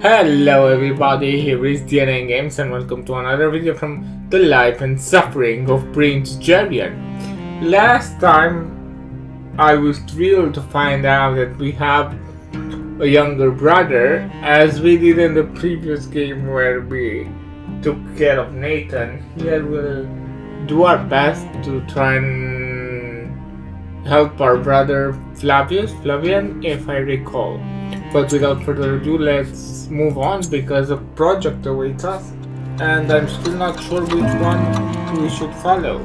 Hello everybody, here is Jerian Games and welcome to another video from the life and suffering of Prince Jerian. Last time I was thrilled to find out that we have a younger brother, as we did in the previous game where we took care of Nathan. Here we'll do our best to try and help our brother Flavian, if I recall. But without further ado, let's move on because a project awaits us and I'm still not sure which one we should follow.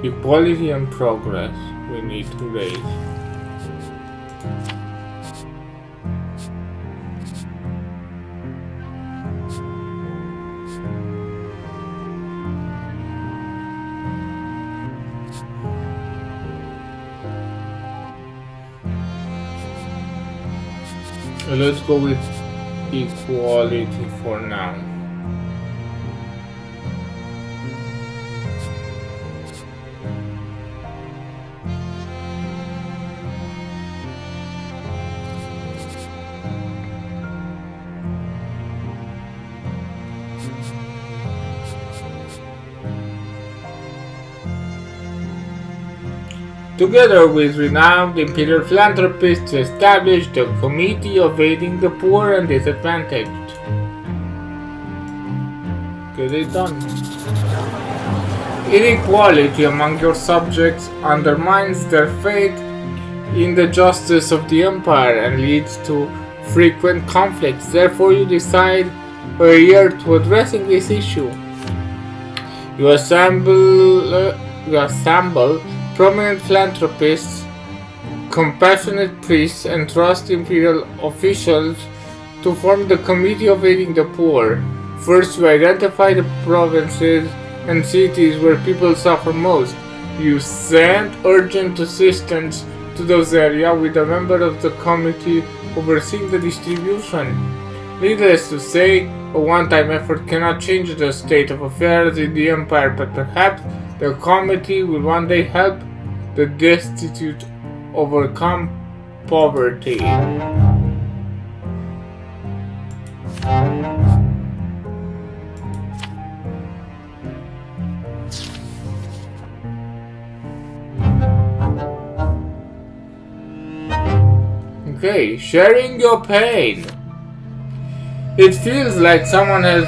Equality and progress we need to raise. Let's go with equality for now. Together with renowned imperial philanthropists to establish the Committee of Aiding the Poor and Disadvantaged. Get it done. Inequality among your subjects undermines their faith in the justice of the empire and leads to frequent conflicts. Therefore, you decide a year to addressing this issue. You assemble prominent philanthropists, compassionate priests, and trust imperial officials to form the Committee of Aiding the Poor. First, you identify the provinces and cities where people suffer most. You send urgent assistance to those areas with a member of the committee overseeing the distribution. Needless to say, a one-time effort cannot change the state of affairs in the empire, but perhaps the committee will one day help the destitute overcome poverty. Okay, sharing your pain. It feels like someone has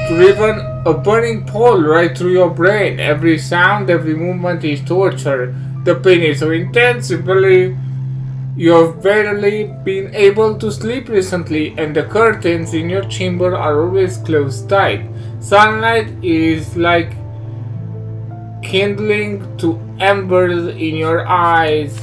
driven a burning pole right through your brain. Every sound, every movement is torture. The pain is so intense, you believe you've barely been able to sleep recently, and the curtains in your chamber are always closed tight. Sunlight is like kindling to embers in your eyes.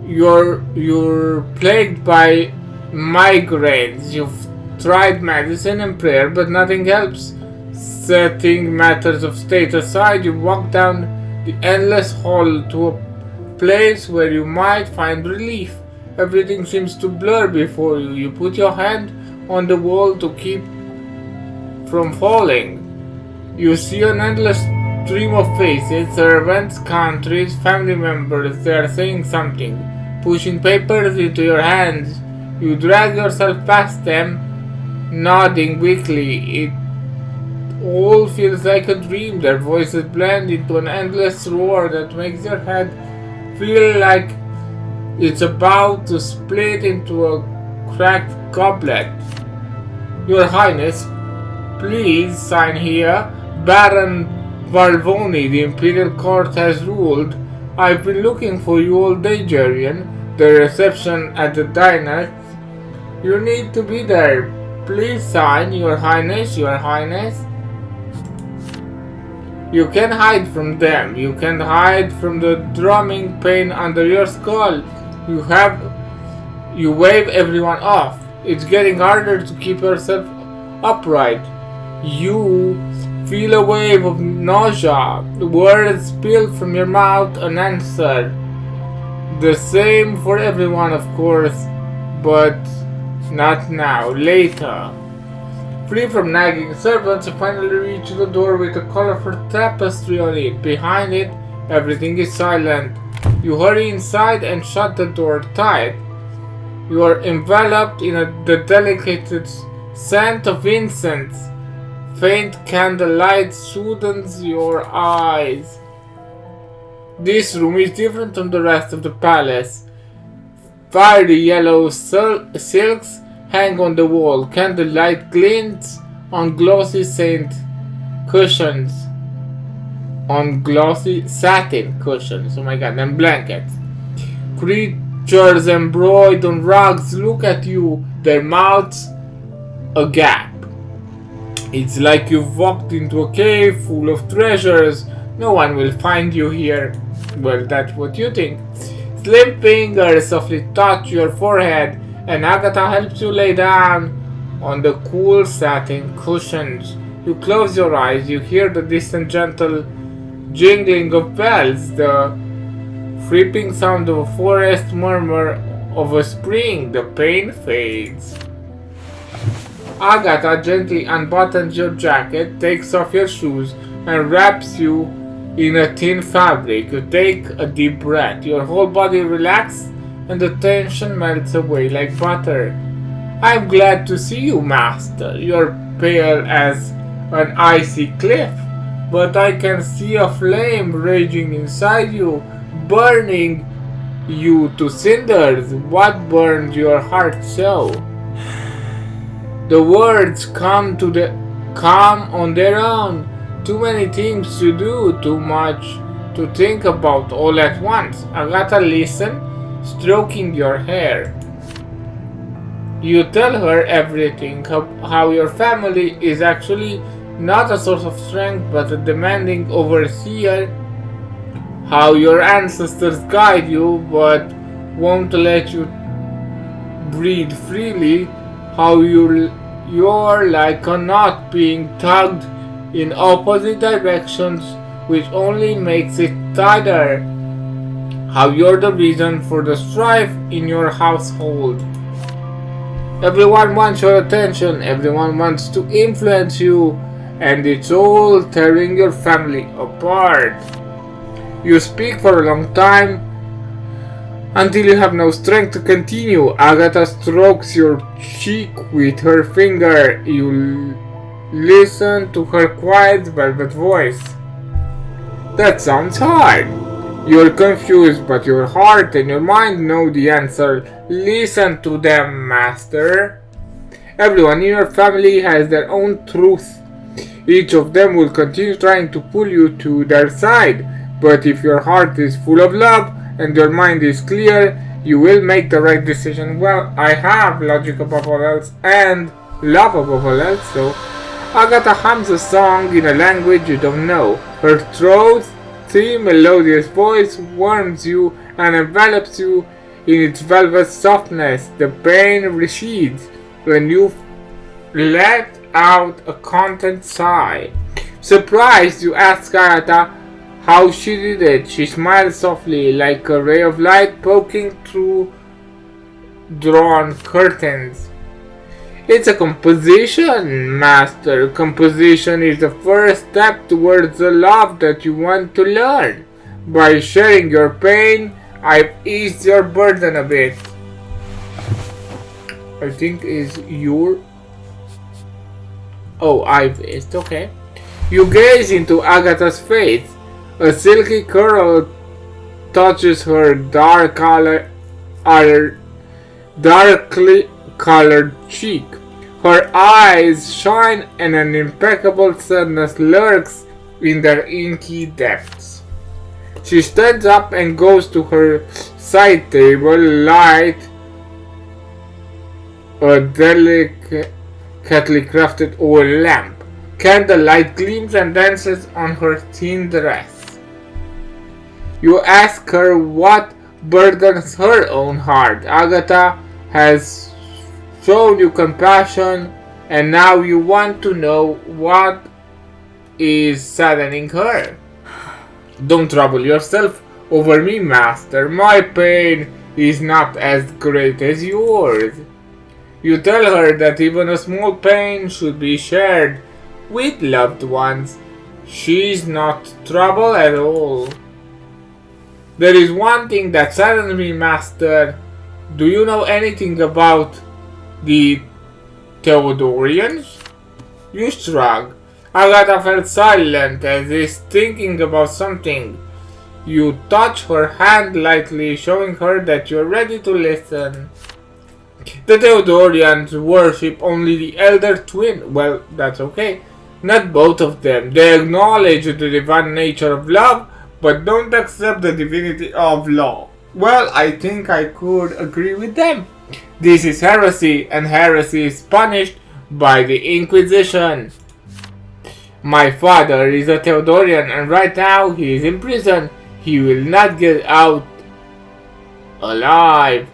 You're plagued by migraines. You've tried medicine and prayer, but nothing helps. Setting matters of state aside, you walk down the endless hall to a place where you might find relief. Everything seems to blur before you. You put your hand on the wall to keep from falling. You see an endless stream of faces, servants, countries, family members. They are saying something, pushing papers into your hands. You drag yourself past them, nodding weakly. It all feels like a dream. Their voices blend into an endless roar that makes your head feel like it's about to split into a cracked goblet. Your Highness, please sign here. Baron Valvoni, the Imperial Court has ruled. I've been looking for you all day, Jerian. The reception at the diner. You need to be there. Please sign, Your Highness, Your Highness. You can hide from them. You can hide from the drumming pain under your skull. You wave everyone off. It's getting harder to keep yourself upright. You feel a wave of nausea. The words spill from your mouth unanswered. The same for everyone, of course, but not now. Later. Free from nagging servants, you finally reach the door with a colorful tapestry on it. Behind it, everything is silent. You hurry inside and shut the door tight. You are enveloped in the delicate scent of incense. Faint candlelight soothes your eyes. This room is different from the rest of the palace. Fiery yellow silks hang on the wall. Candlelight glints on glossy satin cushions. Oh my god, and blankets. Creatures embroidered on rugs look at you, their mouths agape. It's like you've walked into a cave full of treasures. No one will find you here. Well, that's what you think. Slim fingers softly touch your forehead, and Agatha helps you lay down on the cool satin cushions. You close your eyes, you hear the distant gentle jingling of bells, the creeping sound of a forest, murmur of a spring. The pain fades. Agatha gently unbuttons your jacket, takes off your shoes, and wraps you in a thin fabric. You take a deep breath. Your whole body relaxes, and the tension melts away like butter. I'm glad to see you, master. You're pale as an icy cliff, but I can see a flame raging inside you, burning you to cinders. What burned your heart so? The words come on their own. Too many things to do, too much to think about all at once. Agatha listens, stroking your hair. You tell her everything, how your family is actually not a source of strength but a demanding overseer, how your ancestors guide you but won't let you breathe freely, how you're like a knot being tugged in opposite directions, which only makes it tighter, how you're the reason for the strife in your household. Everyone wants your attention, everyone wants to influence you, and it's all tearing your family apart. You speak for a long time, until you have no strength to continue. Agatha strokes your cheek with her finger. You listen to her quiet velvet voice. That sounds hard. You're confused, but your heart and your mind know the answer. Listen to them, master. Everyone in your family has their own truth. Each of them will continue trying to pull you to their side, but if your heart is full of love and your mind is clear, you will make the right decision. Well, I have logic above all else and love above all else, so Agatha hums a song in a language you don't know. Her throaty, melodious voice warms you and envelops you in its velvet softness. The pain recedes when you let out a content sigh. Surprised, you ask Agatha how she did it. She smiles softly, like a ray of light poking through drawn curtains. It's a composition, master. Composition is the first step towards the love that you want to learn. By sharing your pain, I've eased your burden a bit. I think is your... Oh, I've eased, okay. You gaze into Agatha's face. A silky curl touches her darkly colored cheek. Her eyes shine and an impeccable sadness lurks in their inky depths. She stands up and goes to her side table, light a delicately crafted oil lamp. Candlelight gleams and dances on her thin dress. You ask her what burdens her own heart. Agatha has shown you compassion, and now you want to know what is saddening her. Don't trouble yourself over me, master. My pain is not as great as yours. You tell her that even a small pain should be shared with loved ones. She's not trouble at all. There is one thing that saddens me, Master. Do you know anything about the Theodorians? You shrug. Agatha felt silent as if thinking about something. You touch her hand lightly, showing her that you're ready to listen. The Theodorians worship only the elder twin. Well, that's okay. Not both of them. They acknowledge the divine nature of love, but don't accept the divinity of law. Well, I think I could agree with them. This is heresy, and heresy is punished by the Inquisition. My father is a Theodorian, and right now he is in prison. He will not get out alive.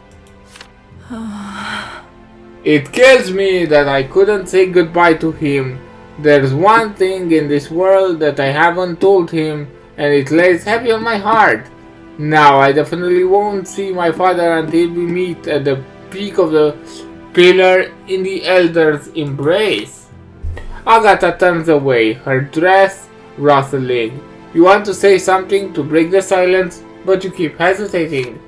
It kills me that I couldn't say goodbye to him. There's one thing in this world that I haven't told him, and it lays heavy on my heart. Now I definitely won't see my father until we meet at the peak of the pillar in the elder's embrace. Agatha turns away, her dress rustling. You want to say something to break the silence, but you keep hesitating.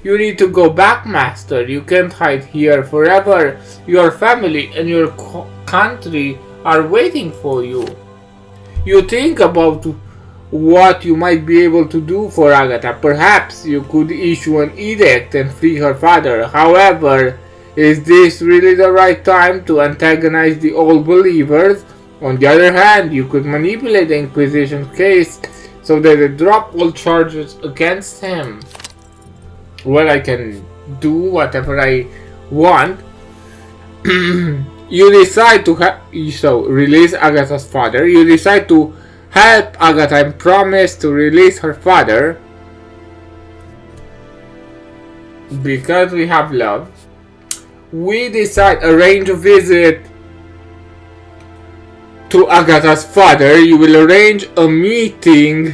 You need to go back, Master. You can't hide here forever. Your family and your country are waiting for you. You think about what you might be able to do for Agatha. Perhaps you could issue an edict and free her father. However, is this really the right time to antagonize the old believers? On the other hand, you could manipulate the Inquisition's case so that they drop all charges against him. Well, I can do whatever I want. You decide to release Agatha's father. You decide to help Agatha and promise to release her father because we have love. We decide arrange a visit to Agatha's father. You will arrange a meeting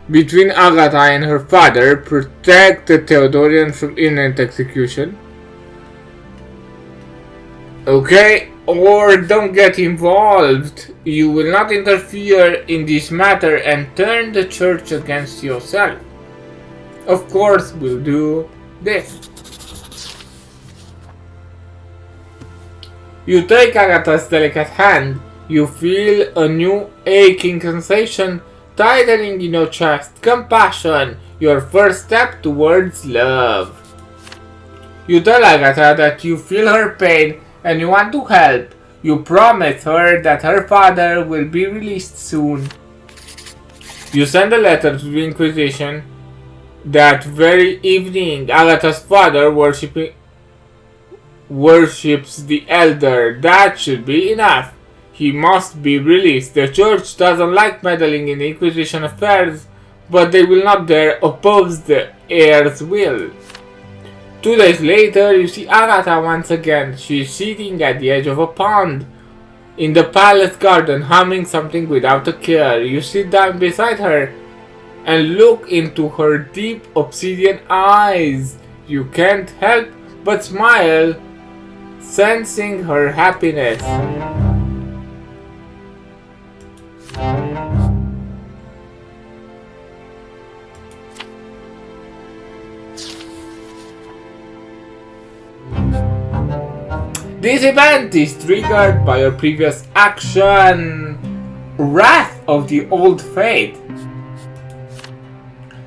between Agatha and her father, protect the Theodorian from imminent execution. Okay, or don't get involved. You will not interfere in this matter and turn the church against yourself. Of course, we'll do this. You take Agatha's delicate hand. You feel a new aching sensation tightening in your chest. Compassion, your first step towards love. You tell Agatha that you feel her pain and you want to help. You promise her that her father will be released soon. You send a letter to the Inquisition. That very evening, Agatha's father worships the elder. That should be enough. He must be released. The church doesn't like meddling in Inquisition affairs, but they will not dare oppose the heir's will. 2 days later, you see Agatha once again. She is sitting at the edge of a pond in the palace garden, humming something without a care. You sit down beside her and look into her deep obsidian eyes. You can't help but smile, sensing her happiness. This event is triggered by your previous action, Wrath of the Old Faith.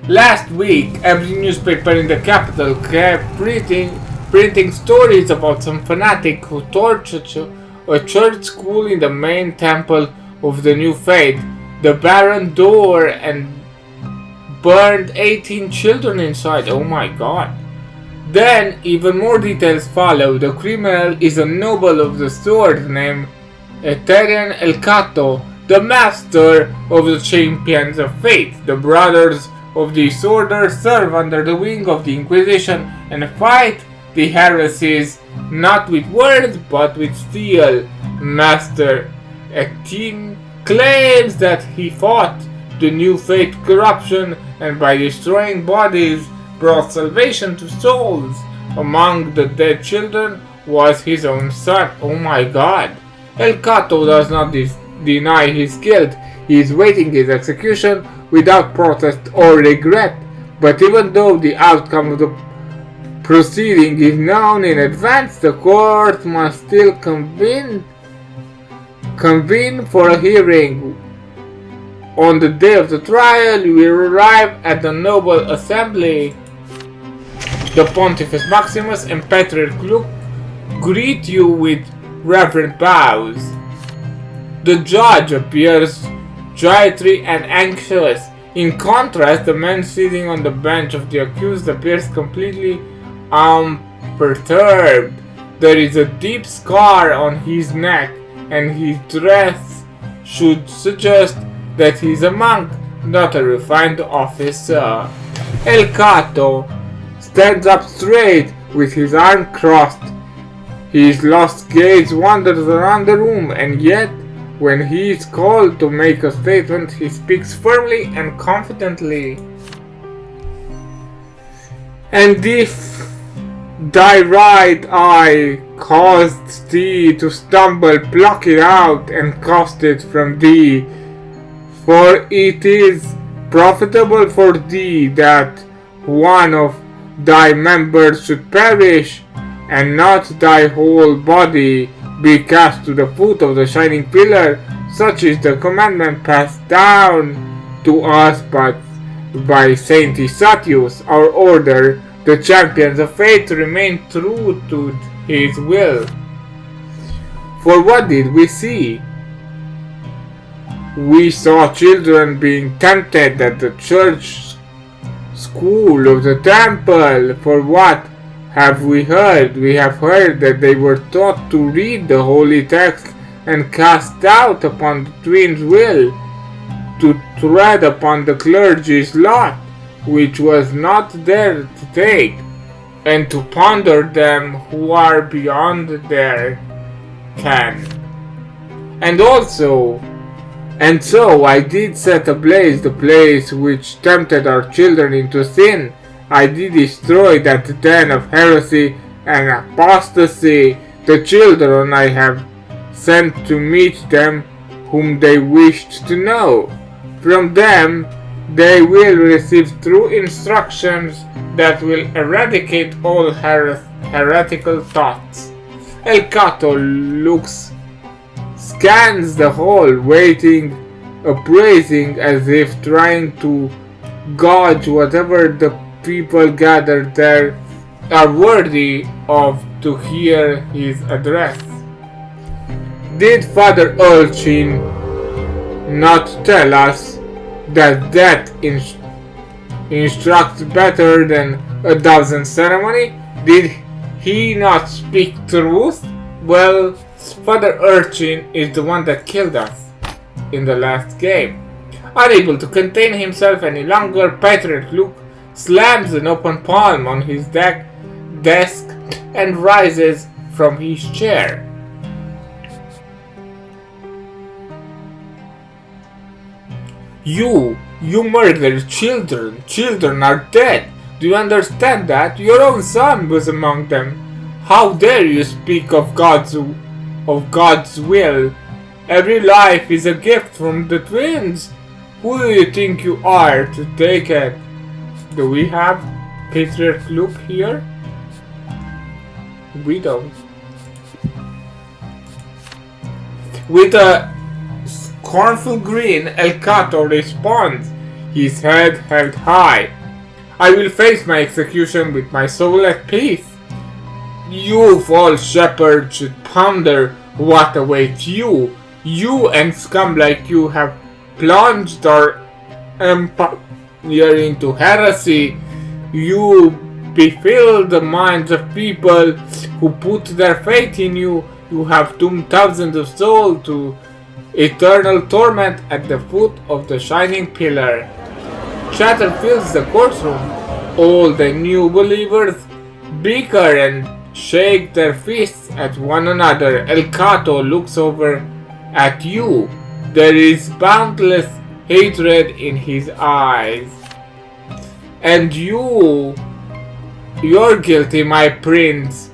Last week, every newspaper in the capital kept printing stories about some fanatic who tortured a church school in the main temple of the new faith, the Baron door, and burned 18 children inside. Oh my god. Then, even more details follow. The criminal is a noble of the sword named Jerian El Cato, the master of the Champions of Faith. The brothers of this order serve under the wing of the Inquisition and fight the heresies not with words but with steel. Master Etienne claims that he fought the new faith corruption and by destroying bodies brought salvation to souls. Among the dead children was his own son. Oh my god. El Cato does not deny his guilt. He is waiting his execution without protest or regret. But even though the outcome of the proceeding is known in advance, the court must still convene for a hearing. On the day of the trial, we arrive at the noble assembly. The Pontifex Maximus and Patriarch Luke greet you with reverent bows. The judge appears jittery and anxious. In contrast, the man sitting on the bench of the accused appears completely unperturbed. There is a deep scar on his neck, and his dress should suggest that he is a monk, not a refined officer. El Cato stands up straight with his arms crossed. His lost gaze wanders around the room, and yet, when he is called to make a statement, he speaks firmly and confidently. And if thy right eye caused thee to stumble, pluck it out and cast it from thee. For it is profitable for thee that one of thy members should perish, and not thy whole body be cast to the foot of the shining pillar. Such is the commandment passed down to us by Saint Isatius, our order. The champions of faith remain true to his will. For what did we see? We saw children being tempted at the church school of the temple. For what have we heard? We have heard that they were taught to read the holy text and cast out upon the twins' will, to tread upon the clergy's lot, which was not there to take, and to ponder them who are beyond their ken. And so I did set ablaze the place which tempted our children into sin. I did destroy that den of heresy and apostasy. The children I have sent to meet them whom they wished to know. From them they will receive true instructions that will eradicate all heretical thoughts. El Cato scans the hall, waiting, appraising, as if trying to gauge whatever the people gathered there are worthy of to hear his address. Did Father Urchin not tell us that death instructs better than a dozen ceremony? Did he not speak truth? Well, Father Urchin is the one that killed us in the last game. Unable to contain himself any longer, Patriarch Luke slams an open palm on his desk and rises from his chair. You murdered children. Children are dead. Do you understand that? Your own son was among them. How dare you speak of God's will? Every life is a gift from the twins. Who do you think you are to take it? Do we have Patriarch Luke here? We don't. With a scornful grin, El Cato responds, his head held high. I will face my execution with my soul at peace. You false shepherd should ponder what awaits you. You and scum like you have plunged our empire into heresy. You befuddled the minds of people who put their faith in you. You have doomed thousands of souls to eternal torment at the foot of the shining pillar. Chatter fills the courtroom. All the new believers bicker and shake their fists at one another. El Cato looks over at you. There is boundless hatred in his eyes. And you're guilty, my prince.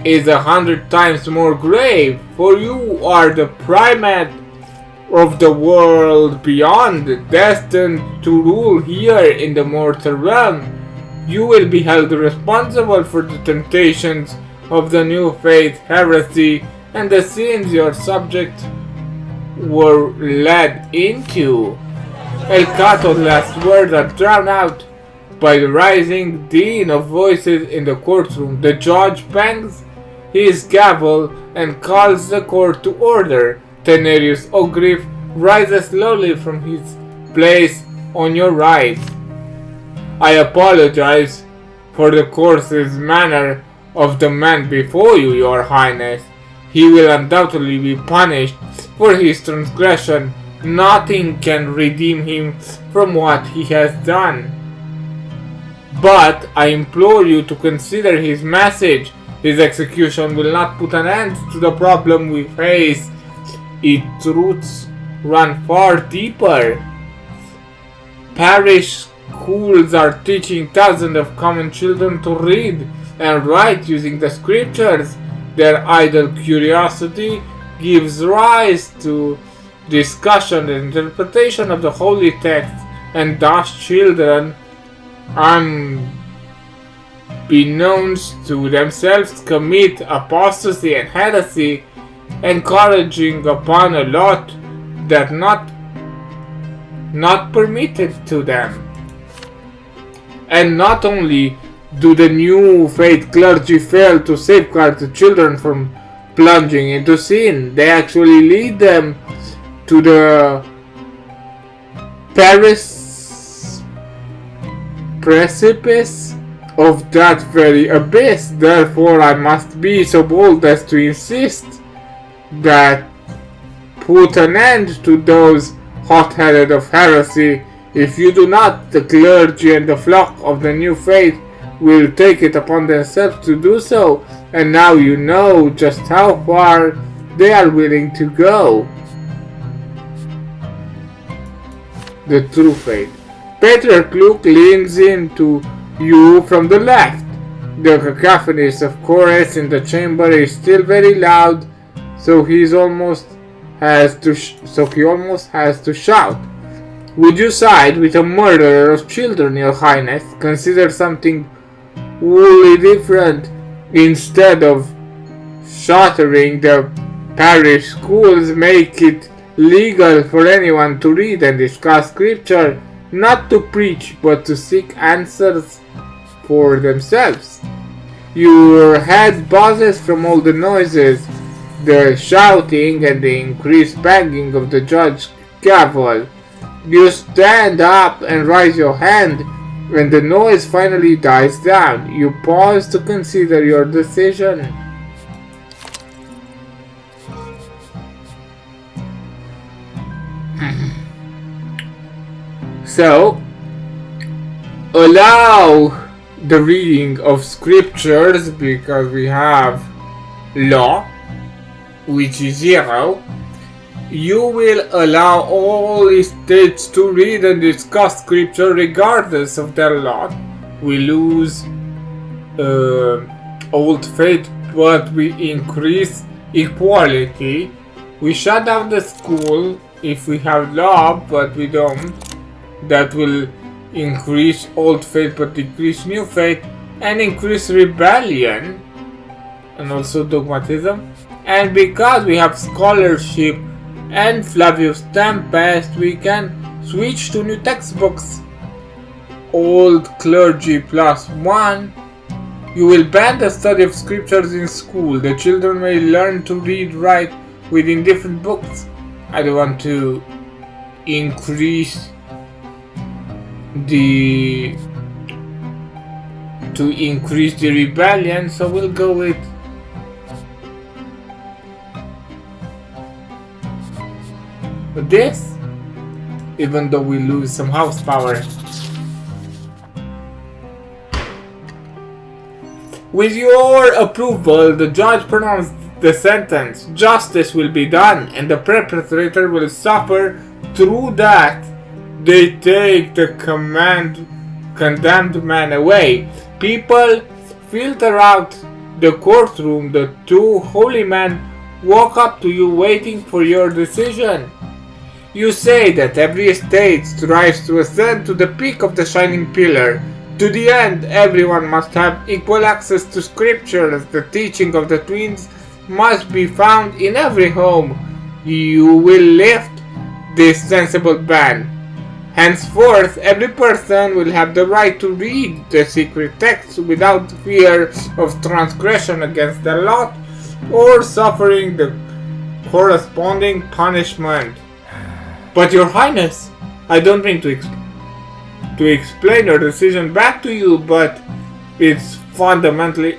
is 100 times more grave, for you are the primate of the world beyond, destined to rule here in the mortal realm. You will be held responsible for the temptations of the new faith, heresy, and the sins your subjects were led into. El Cato's last words are drowned out by the rising din of voices in the courtroom. The judge bangs his gavel and calls the court to order. Tenerius O'Griff rises slowly from his place on your right. I apologize for the coarse manner of the man before you, your highness. He will undoubtedly be punished for his transgression. Nothing can redeem him from what he has done. But I implore you to consider his message. His execution will not put an end to the problem we face. Its roots run far deeper. Parish schools are teaching thousands of common children to read and write using the scriptures. Their idle curiosity gives rise to discussion and interpretation of the holy text, and thus children, unbeknownst to themselves, commit apostasy and heresy, encouraging upon a lot that not permitted to them. And not only do the new faith clergy fail to safeguard the children from plunging into sin, they actually lead them to the precipice of that very abyss. Therefore, I must be so bold as to insist that put an end to those hot-headed of heresy. If you do not, the clergy and the flock of the new faith will take it upon themselves to do so, and now you know just how far they are willing to go. The true faith. Patriarch Luke leans into you from the left. The cacophonies of chorus in the chamber is still very loud, so he almost has to shout. Would you side with a murderer of children, your highness? Consider something wholly different. Instead of shattering the parish schools, make it legal for anyone to read and discuss scripture, not to preach, but to seek answers for themselves. Your head buzzes from all the noises, the shouting and the increased banging of the judge's gavel. You stand up and raise your hand. When the noise finally dies down, you pause to consider your decision. So, allow the reading of scriptures, because we have law, which is 0. You will allow all estates to read and discuss scripture regardless of their lot. We lose old faith, but we increase equality. We shut down the school if we have law, but we don't. That will increase old faith but decrease new faith, and increase rebellion and also dogmatism. And because we have scholarship and Flavius Tempest, we can switch to new textbooks. Old clergy +1. You will ban the study of scriptures in school. The children may learn to read, write within different books. I don't want to increase the rebellion, so we'll go with this, even though we lose some house power. With your approval, the judge pronounced the sentence. Justice will be done, and the perpetrator will suffer through that. They take the condemned man away. People filter out the courtroom, the two holy men walk up to you waiting for your decision. You say that every state strives to ascend to the peak of the shining pillar. To the end, everyone must have equal access to scriptures. The teaching of the twins must be found in every home. You will lift this sensible ban. Henceforth, every person will have the right to read the secret text without fear of transgression against the law or suffering the corresponding punishment. But Your Highness, I don't mean to explain your decision back to you, but it's fundamentally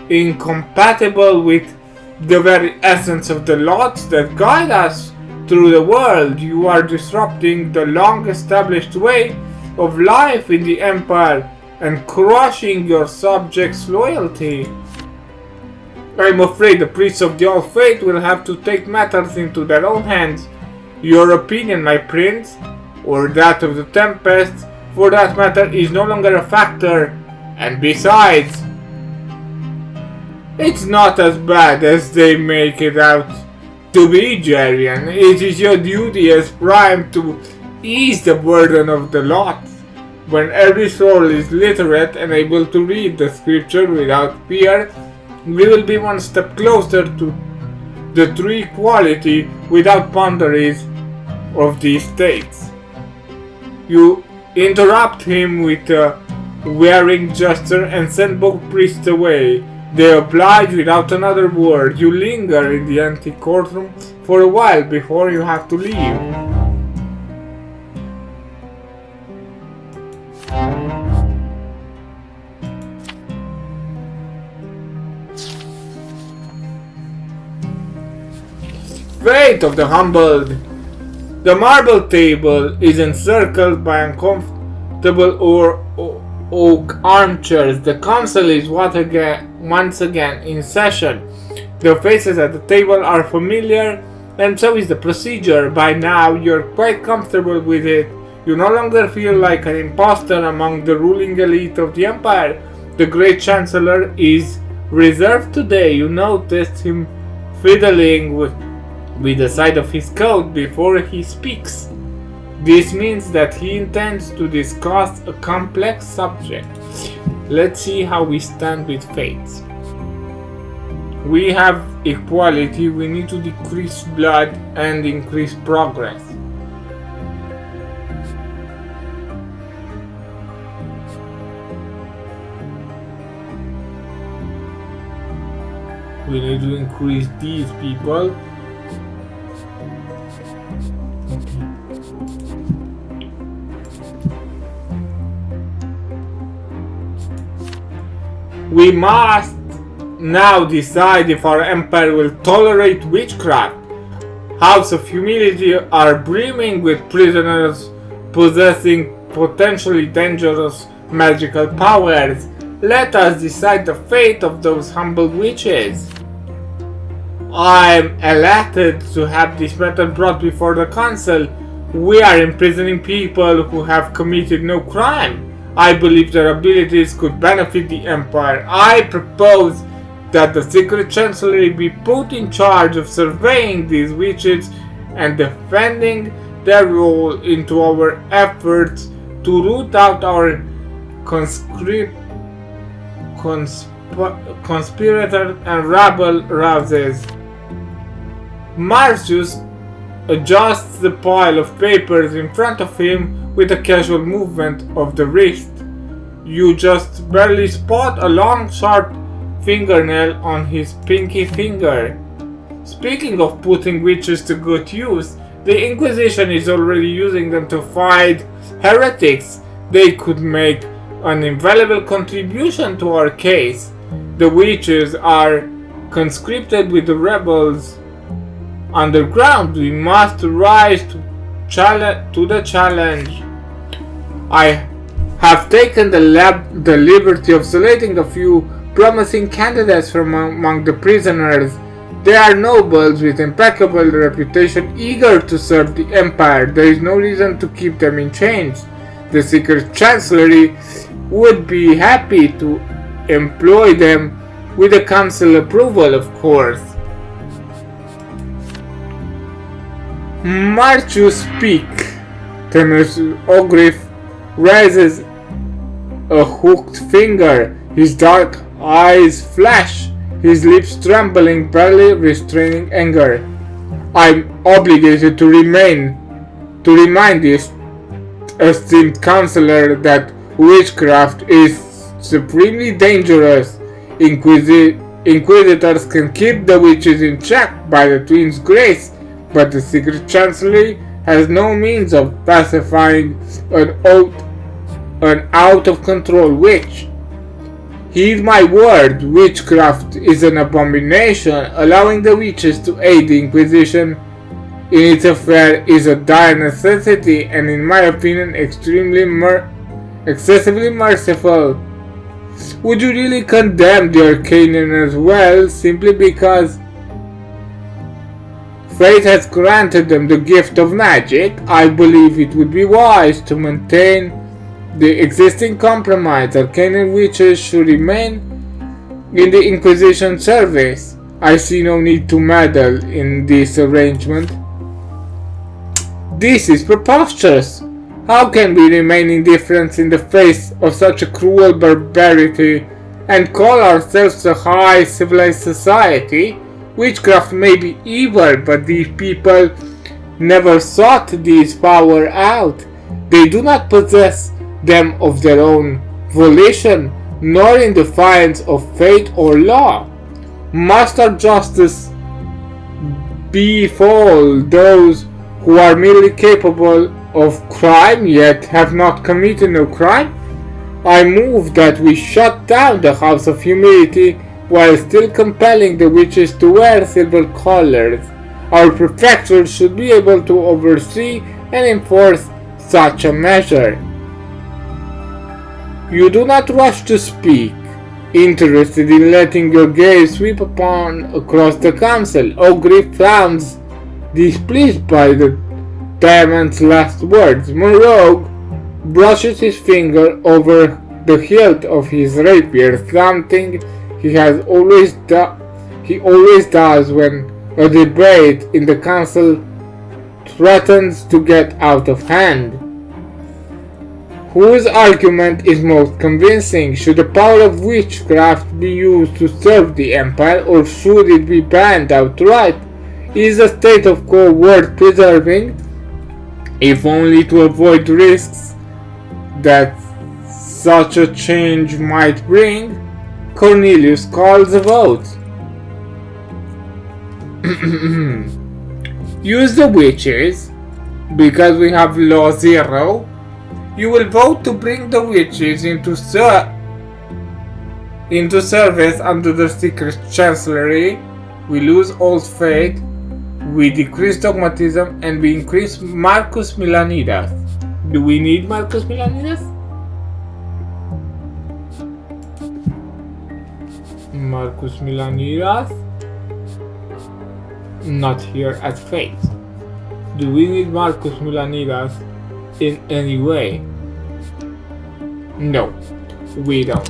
incompatible with the very essence of the laws that guide us through the world. You are disrupting the long-established way of life in the Empire and crushing your subjects' loyalty. I'm afraid the priests of the Old Faith will have to take matters into their own hands. Your opinion, my prince, or that of the Tempest, for that matter, is no longer a factor. And besides, it's not as bad as they make it out to be, Jerian. It is your duty as Prime to ease the burden of the lot. When every soul is literate and able to read the scripture without fear, we will be one step closer to the true equality without boundaries of the states. You interrupt him with a wearing gesture and send both priests away. They oblige without another word. You linger in the empty courtroom for a while before you have to leave. Fate of the humbled. The marble table is encircled by uncomfortable oak armchairs. The council is once again in session. The faces at the table are familiar, and so is the procedure. By now, you're quite comfortable with it. You no longer feel like an imposter among the ruling elite of the Empire. The Great Chancellor is reserved today. You noticed him fiddling with the side of his coat before he speaks. This means that he intends to discuss a complex subject. Let's see how we stand with fates. We have equality. We need to decrease blood and increase progress. We need to increase these people. We must now decide if our empire will tolerate witchcraft. House of Humility are brimming with prisoners possessing potentially dangerous magical powers. Let us decide the fate of those humbled witches. I am elated to have this matter brought before the council. We are imprisoning people who have committed no crime. I believe their abilities could benefit the Empire. I propose that the Secret Chancellery be put in charge of surveying these witches and defending their role into our efforts to root out our conspirator and rabble rouses. Marcius adjusts the pile of papers in front of him with a casual movement of the wrist. You just barely spot a long, sharp fingernail on his pinky finger. Speaking of putting witches to good use, the Inquisition is already using them to fight heretics. They could make an invaluable contribution to our case. The witches are conscripted with the rebels underground. We must rise to the challenge. I have taken the liberty of selecting a few promising candidates from among the prisoners. They are nobles with impeccable reputation, eager to serve the Empire. There is no reason to keep them in chains. The Secret Chancellery would be happy to employ them with the council approval, of course. Marchus speak. Temer's Ogriff raises a hooked finger. His dark eyes flash, his lips trembling, barely restraining anger. I'm obligated to remind this esteemed counselor that witchcraft is supremely dangerous. Inquisitors can keep the witches in check by the twins' grace, but the secret chancellery has no means of pacifying an out-of-control witch. Heed my word, witchcraft is an abomination. Allowing the witches to aid the Inquisition in its affair is a dire necessity, and in my opinion excessively merciful. Would you really condemn the Arcanian as well, simply because fate has granted them the gift of magic? I believe it would be wise to maintain the existing compromise. Arcanian witches should remain in the Inquisition service. I see no need to meddle in this arrangement. This is preposterous. How can we remain indifferent in the face of such a cruel barbarity and call ourselves a high civilized society? Witchcraft may be evil, but these people never sought this power out. They do not possess them of their own volition, nor in defiance of fate or law. Must our justice befall those who are merely capable of crime yet have not committed no crime? I move that we shut down the House of Humility while still compelling the witches to wear silver collars. Our prefecture should be able to oversee and enforce such a measure. You do not rush to speak, interested in letting your gaze sweep across the council. Ogriff frowns, displeased by the diamond's last words. Monroe brushes his finger over the hilt of his rapier, something he always does when a debate in the council threatens to get out of hand. Whose argument is most convincing? Should the power of witchcraft be used to serve the empire, or should it be banned outright? Is the state of quo worth preserving, if only to avoid risks that such a change might bring? Cornelius calls a vote. Use the witches, because we have law 0. You will vote to bring the witches into service under the secret chancellery. We lose old faith, we decrease dogmatism, and we increase Marcus Milanidas. Do we need Marcus Milanidas? Marcus Milanidas? Not here at Fate. Do we need Marcus Milanidas in any way? No, we don't.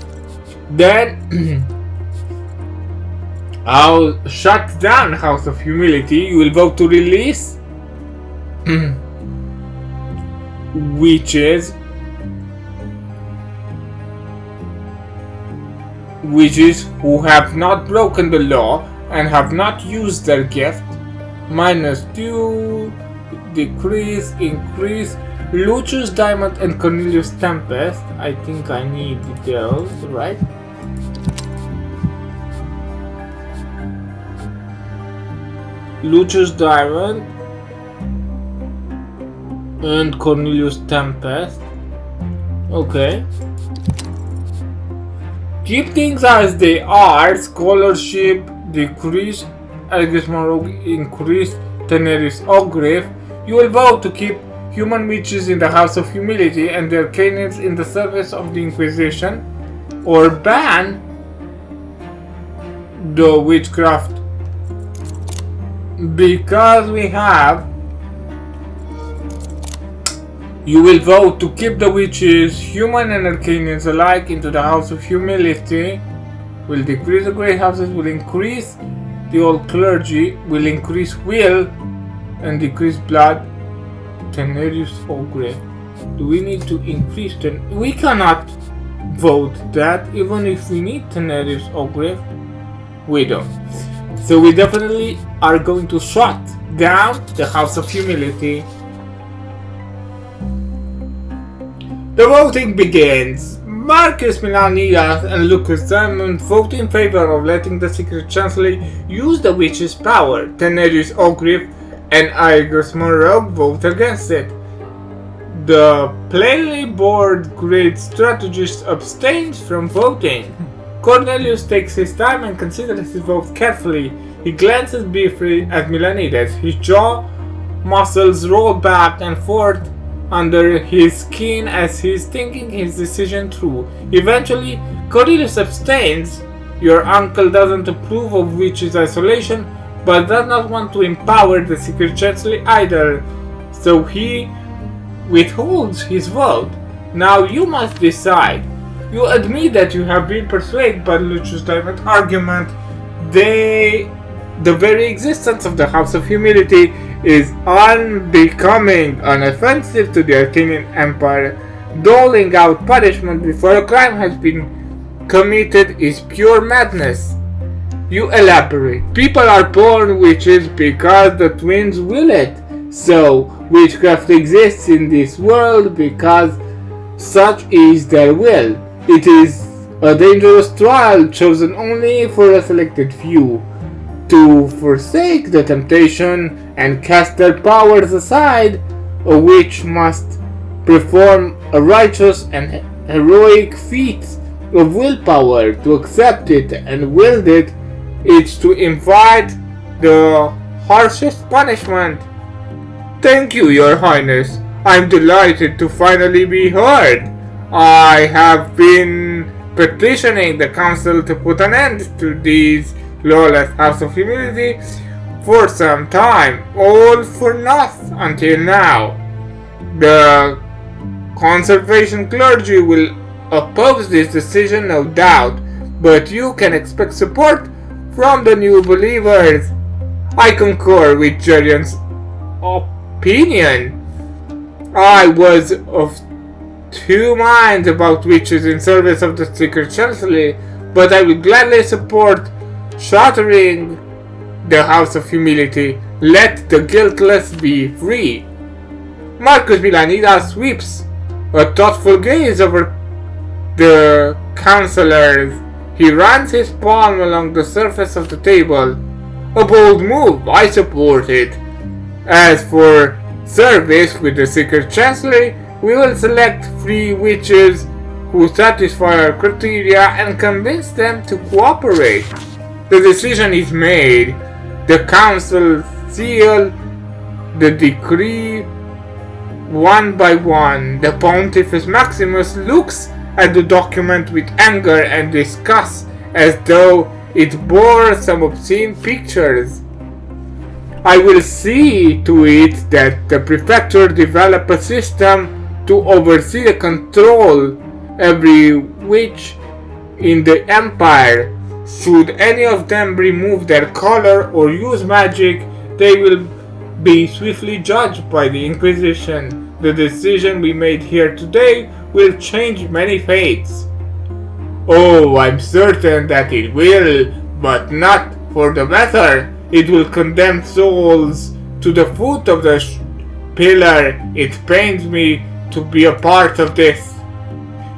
Then I'll shut down House of Humility. You will vote to release witches who have not broken the law and have not used their gift. -2, decrease, increase, Lucius Diamond and Cornelius Tempest. I think I need those, right? Lucius Diamond and Cornelius Tempest. Okay. Keep things as they are. Scholarship decrease, Algus Monroe increase, Teneris Ogriff. You will vote to keep human witches in the House of Humility and their Arcanians in the service of the Inquisition, or ban the witchcraft, because we have. You will vote to keep the witches, human and Arcanians alike, into the House of Humility will decrease the great houses, will increase the old clergy, will increase will, and decrease blood. Tenerius Ogre. Do we need to increase we cannot vote that, even if we need Tenerius Ogre. We don't. So we definitely are going to shut down the House of Humility. The voting begins. Marcus Milanias and Lucas Diamond vote in favor of letting the Secret Chancellor use the witch's power. Tenerius Ogre and Aegis Monroe vote against it. The plainly bored great strategist abstains from voting. Cornelius takes his time and considers his vote carefully. He glances briefly at Milanides. His jaw muscles roll back and forth under his skin as he is thinking his decision through. Eventually, Cornelius abstains. Your uncle doesn't approve of witch's isolation, but does not want to empower the Secret Chancellor either, so he withholds his vote. Now you must decide. You admit that you have been persuaded by Lucius Diamond's argument. The very existence of the House of Humility is unbecoming, unoffensive to the Athenian Empire. Doling out punishment before a crime has been committed is pure madness. You elaborate. People are born witches because the twins will it. So, witchcraft exists in this world because such is their will. It is a dangerous trial chosen only for a selected few. To forsake the temptation and cast their powers aside, a witch must perform a righteous and heroic feat of willpower. To accept it and wield it is to invite the harshest punishment. Thank you, Your Highness. I'm delighted to finally be heard. I have been petitioning the Council to put an end to these lawless House of Humility for some time, all for naught until now. The conservation clergy will oppose this decision, no doubt, but you can expect support from the new believers. I concur with Jerian's opinion. I was of two minds about witches in service of the Secret Chancellor, but I will gladly support shattering the House of Humility. Let the guiltless be free. Marcus Milanidas sweeps a thoughtful gaze over the councillors. He runs his palm along the surface of the table. A bold move, I support it. As for service with the Secret Chancellor, we will select 3 witches who satisfy our criteria and convince them to cooperate. The decision is made. The council seal the decree one by one. The Pontifex Maximus looks at the document with anger and disgust as though it bore some obscene pictures. I will see to it that the prefecture develop a system to oversee and control every witch in the empire. Should any of them remove their color or use magic, they will be swiftly judged by the Inquisition. The decision we made here today will change many fates. Oh, I'm certain that it will, but not for the better. It will condemn souls to the foot of the pillar. It pains me to be a part of this.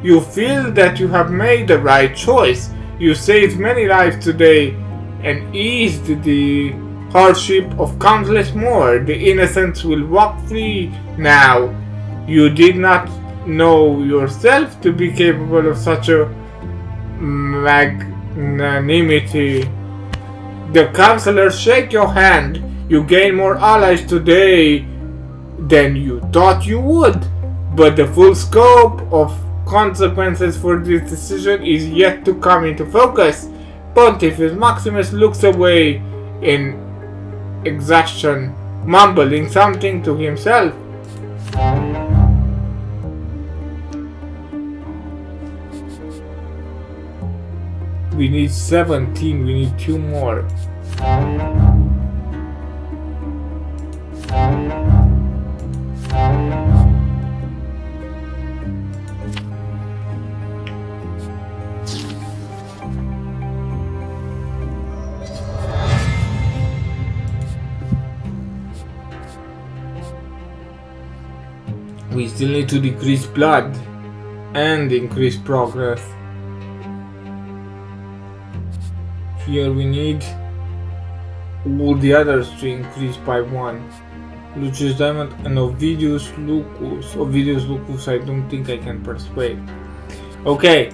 You feel that you have made the right choice. You saved many lives today and eased the hardship of countless more. The innocents will walk free now. You did not know yourself to be capable of such a magnanimity. The councillors shake your hand. You gain more allies today than you thought you would, but the full scope of consequences for this decision is yet to come into focus. Pontifex Maximus looks away in exhaustion, mumbling something to himself. We need 17, we need 2 more. We still need to decrease blood and increase progress. Here we need all the others to increase by 1. Lucius Diamond and Ovidius Lucus. Ovidius Lucus I don't think I can persuade. Okay.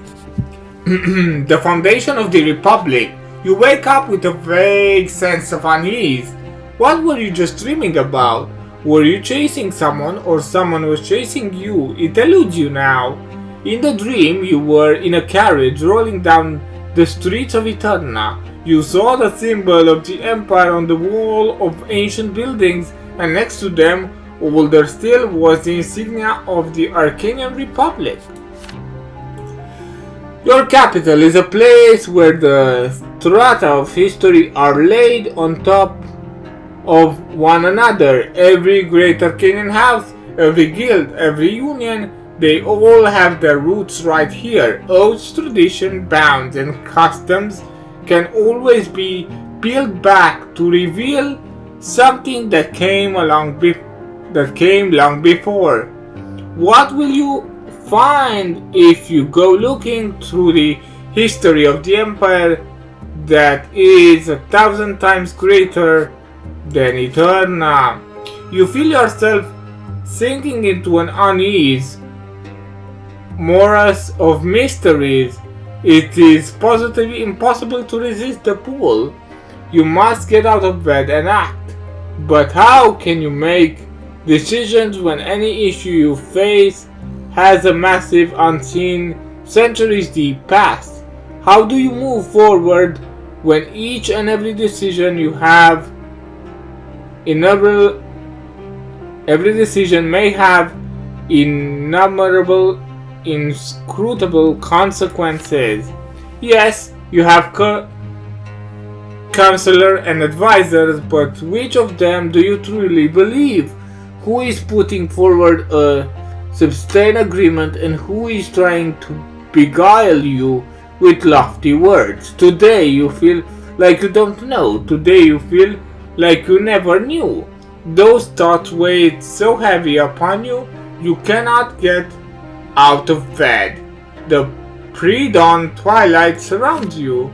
The foundation of the Republic. You wake up with a vague sense of unease. What were you just dreaming about? Were you chasing someone or someone was chasing you? It eludes you now. In the dream, you were in a carriage rolling down the streets of Eterna. You saw the symbol of the Empire on the wall of ancient buildings, and next to them, older still, was the insignia of the Arcanian Republic. Your capital is a place where the strata of history are laid on top of one another. Every great Arcanian house, every guild, every union, they all have their roots right here. Oaths, tradition, bounds, and customs can always be peeled back to reveal something that came long before. What will you find if you go looking through the history of the Empire that is 1,000 times greater than Eterna? You feel yourself sinking into an unease, morass of mysteries. It is positively impossible to resist the pull. You must get out of bed and act. But how can you make decisions when any issue you face has a massive unseen centuries deep past? How do you move forward when each and every decision you have every decision may have innumerable, inscrutable consequences? Yes, you have counselor and advisors, but which of them do you truly believe? Who is putting forward a sustained agreement and who is trying to beguile you with lofty words? Today you feel like you don't know. Today you feel like you never knew. Those thoughts weigh so heavy upon you, you cannot get out of bed. The pre-dawn twilight surrounds you.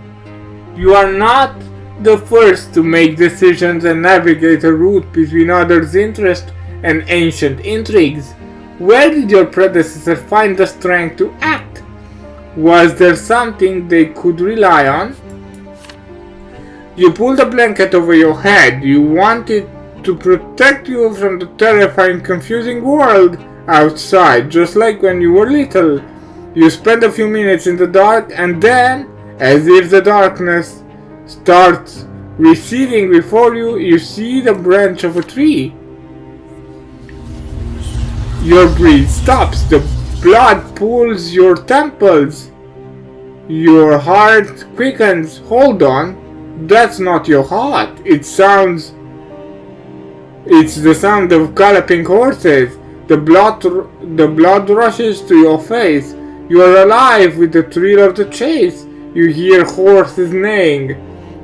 You are not the first to make decisions and navigate a route between others' interests and ancient intrigues. Where did your predecessor find the strength to act? Was there something they could rely on? You pulled a blanket over your head. You wanted to protect you from the terrifying, confusing world outside, just like when you were little. You spend a few minutes in the dark, and then, as if the darkness starts receding before you, you see the branch of a tree. Your breath stops. The blood pulls your temples. Your heart quickens. Hold on. That's not your heart. It's the sound of galloping horses. The blood rushes to your face. You are alive with the thrill of the chase. You hear horses neighing.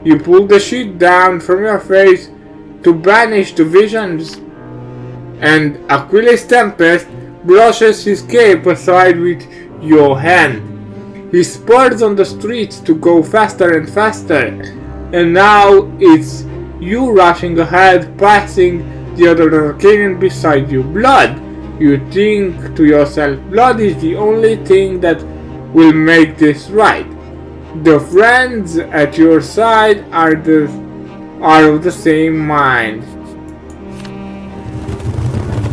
You pull the sheet down from your face to banish the visions. And Achilles Tempest brushes his cape aside with your hand. He spurs on the streets to go faster and faster. And now it's you rushing ahead, passing the other Arcanian beside you. Blood! You think to yourself, blood is the only thing that will make this right. The friends at your side are of the same mind.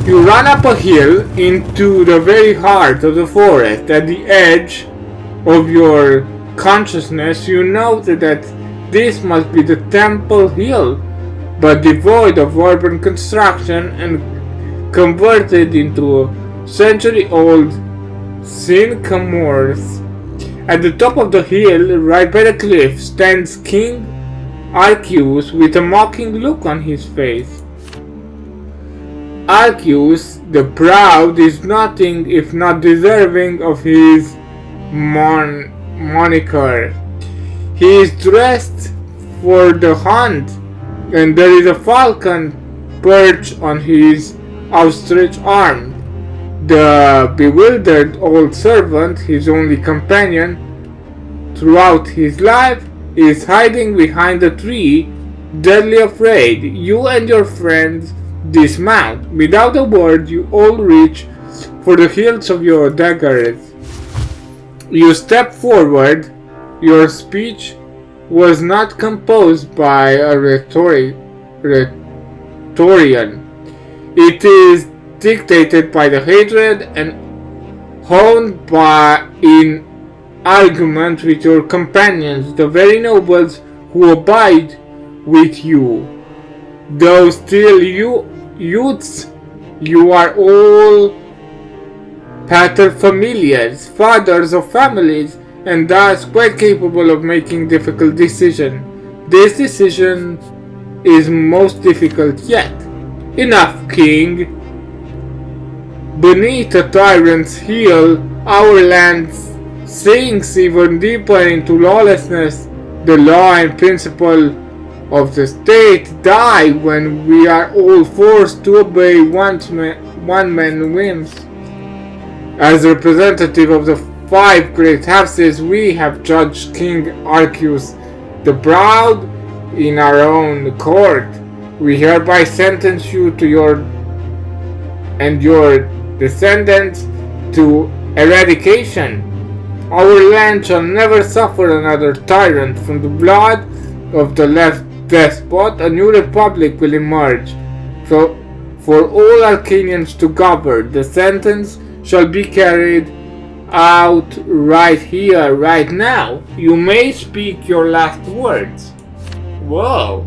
You run up a hill into the very heart of the forest. At the edge of your consciousness, you note that this must be the Temple Hill, but devoid of urban construction and converted into a century-old sycamores. At the top of the hill, right by the cliff, stands King Arceus with a mocking look on his face. Arceus, the proud, is nothing if not deserving of his moniker. He is dressed for the hunt, and there is a falcon perched on his outstretched arm. The bewildered old servant, his only companion throughout his life, is hiding behind a tree, deadly afraid. You and your friends dismount. Without a word, you all reach for the hilts of your daggers. You step forward. Your speech was not composed by a rhetorician. It is dictated by the hatred and honed by in argument with your companions, the very nobles who abide with you. Though still youths, you are all paterfamilias, fathers of families, and thus quite capable of making difficult decisions. This decision is most difficult yet. Enough, King. Beneath a tyrant's heel, our land sinks even deeper into lawlessness. The law and principle of the state die when we are all forced to obey one man's whims. As representative of the 5 great houses, we have judged King Arceus the Proud in our own court. We hereby sentence you to your descendants to eradication. Our land shall never suffer another tyrant. From the blood of the left despot, a new republic will emerge. So, for all Arcanians to govern, the sentence shall be carried out right here, right now. You may speak your last words. Whoa.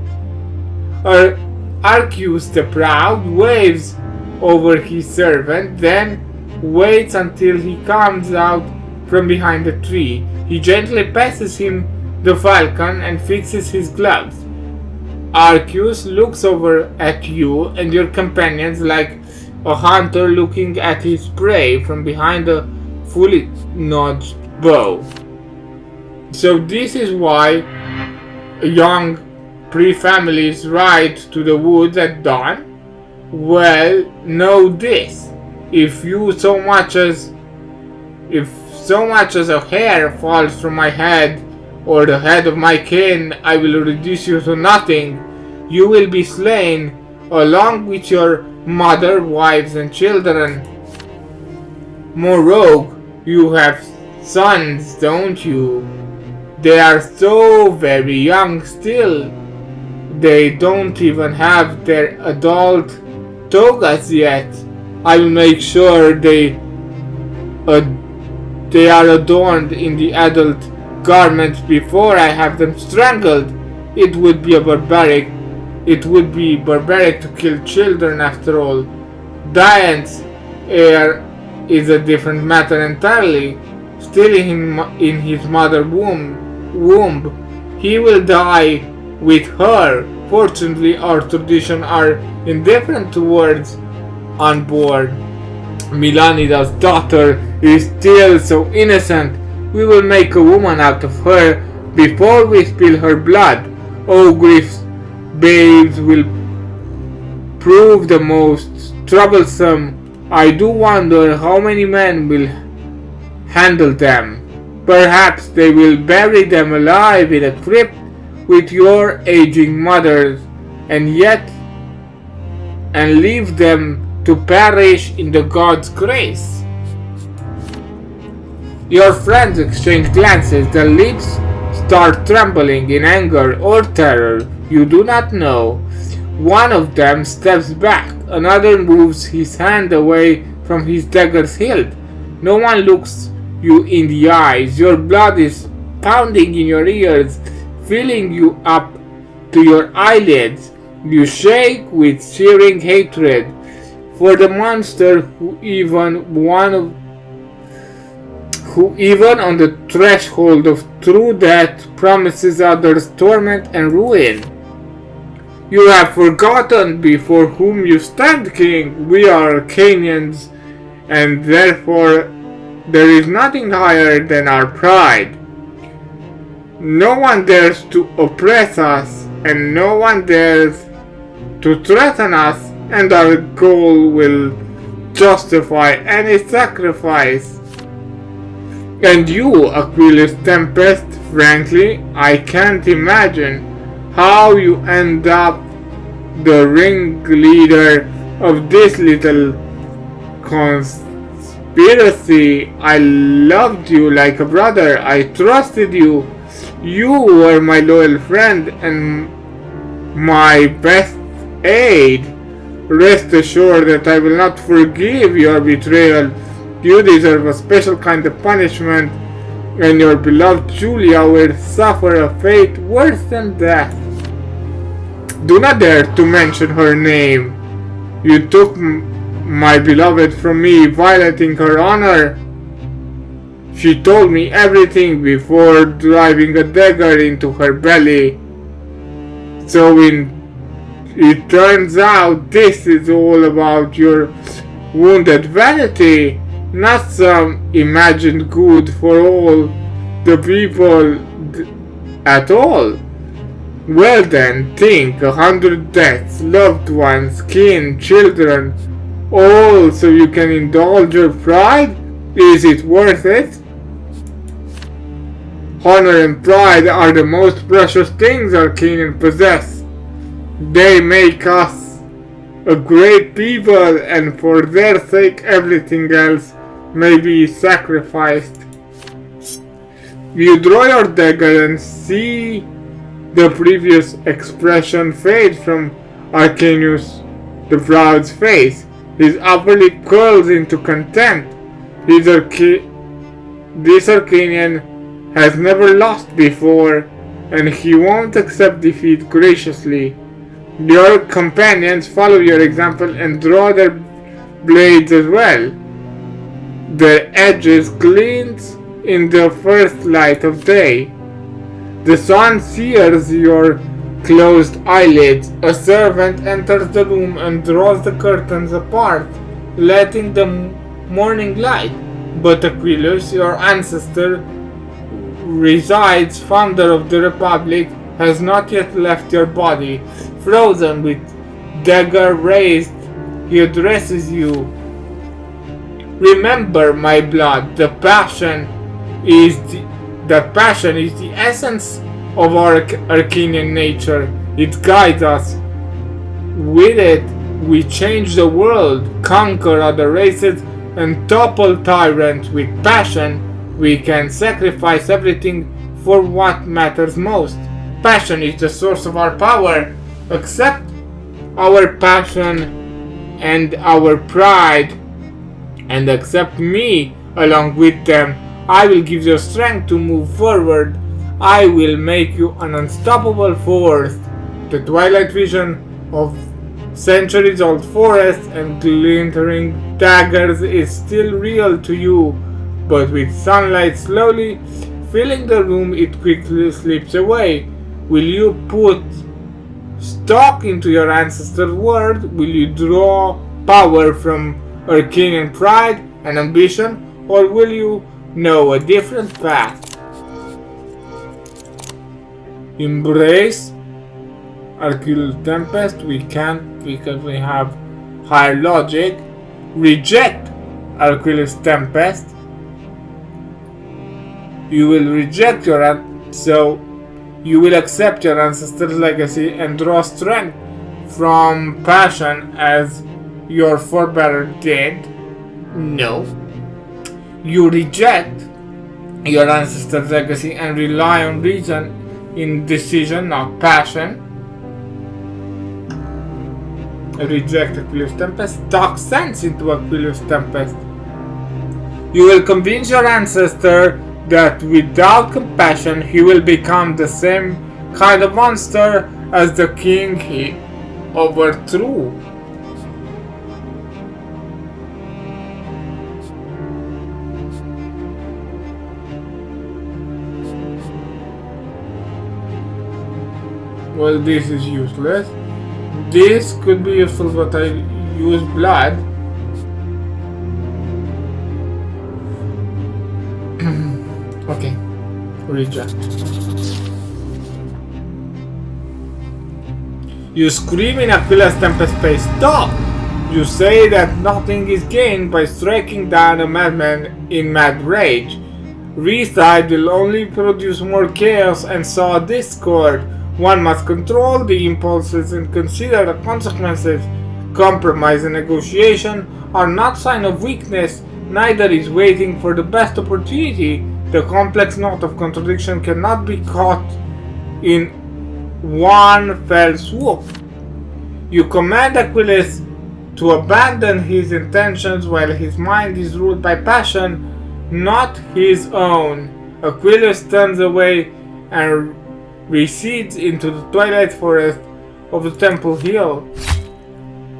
Arceus the Proud waves over his servant, then waits until he comes out from behind the tree. He gently passes him the falcon and fixes his gloves. Arceus looks over at you and your companions like a hunter looking at his prey from behind a fully notched bow. So this is why young pre-families ride to the woods at dawn. Well, know this: if so much as a hair falls from my head or the head of my kin, I will reduce you to nothing. You will be slain along with your mother, wives, and children. Moreover, you have sons, don't you? They are so very young still. They don't even have their adult togas yet. I will make sure they are adorned in the adult garments before I have them strangled. It would be barbaric to kill children after all. Dian's heir is a different matter entirely. Still in his mother's womb, he will die with her. Fortunately, our traditions are indifferent towards unborn. Milanida's daughter is still so innocent. We will make a woman out of her before we spill her blood. Ogre's babes will prove the most troublesome. I do wonder how many men will handle them. Perhaps they will bury them alive in a crypt with your aging mothers, and leave them to perish in the God's grace. Your friends exchange glances. Their lips start trembling in anger or terror. You do not know. One of them steps back. Another moves his hand away from his dagger's hilt. No one looks you in the eyes. Your blood is pounding in your ears, filling you up to your eyelids. You shake with searing hatred for the monster who who even on the threshold of true death promises others torment and ruin. You have forgotten before whom you stand, King. We are Arcanians, and therefore there is nothing higher than our pride. No one dares to oppress us, and no one dares to threaten us, and our goal will justify any sacrifice. And you, Aquilus Tempest, frankly, I can't imagine how you end up the ringleader of this little conspiracy. I loved you like a brother. I trusted you. You were my loyal friend and my best aid. Rest assured that I will not forgive your betrayal. You deserve a special kind of punishment, and your beloved Julia will suffer a fate worse than death. Do not dare to mention her name. You took my beloved from me, violating her honor. She told me everything before driving a dagger into her belly. So it turns out this is all about your wounded vanity, not some imagined good for all the people at all. Well then, think, 100 deaths, loved ones, kin, children, all so you can indulge your pride? Is it worth it? Honor and pride are the most precious things Arcanians possess. They make us a great people, and for their sake everything else may be sacrificed. You draw your dagger and see the previous expression fade from Arcanius the Proud's face. His upper lip curls into contempt. This Arcanian has never lost before, and he won't accept defeat graciously. Your companions follow your example and draw their blades as well. Their edges glint in the first light of day. The sun sears your closed eyelids. A servant enters the room and draws the curtains apart, letting the morning light. But Aquilus, your ancestor, resides, founder of the Republic, has not yet left your body. Frozen with dagger raised, he addresses you. Remember, my blood, the passion is the essence of our Arcanian nature. It guides us. With it, we change the world, conquer other races, and topple tyrants. With passion, we can sacrifice everything for what matters most. Passion is the source of our power. Accept our passion and our pride, and accept me along with them. I will give you strength to move forward. I will make you an unstoppable force. The twilight vision of centuries-old forests and glittering daggers is still real to you, but with sunlight slowly filling the room, it quickly slips away. Will you put stock into your ancestor's word? Will you draw power from Arcanian pride and ambition, or will you know a different path? Embrace Aquilus Tempest. We can't, because we have higher logic. Reject Aquilus Tempest. You will reject so you will accept your ancestors' legacy and draw strength from passion as your forebear did. No. You reject your ancestors' legacy and rely on reason in decision, not passion. Reject Aquilus Tempest. Talk sense into Aquilus Tempest. You will convince your ancestor that without compassion he will become the same kind of monster as the king he overthrew. Well, this is useless. This could be useful, but I use blood. Okay, reject. You scream in Aquila's Tempest face, stop! You say that nothing is gained by striking down a madman in mad rage. Reside will only produce more chaos and sow discord. One must control the impulses and consider the consequences. Compromise and negotiation are not sign of weakness, neither is waiting for the best opportunity. The complex knot of contradiction cannot be caught in one fell swoop. You command Achilles to abandon his intentions while his mind is ruled by passion, not his own. Achilles turns away and recedes into the twilight forest of the Temple Hill.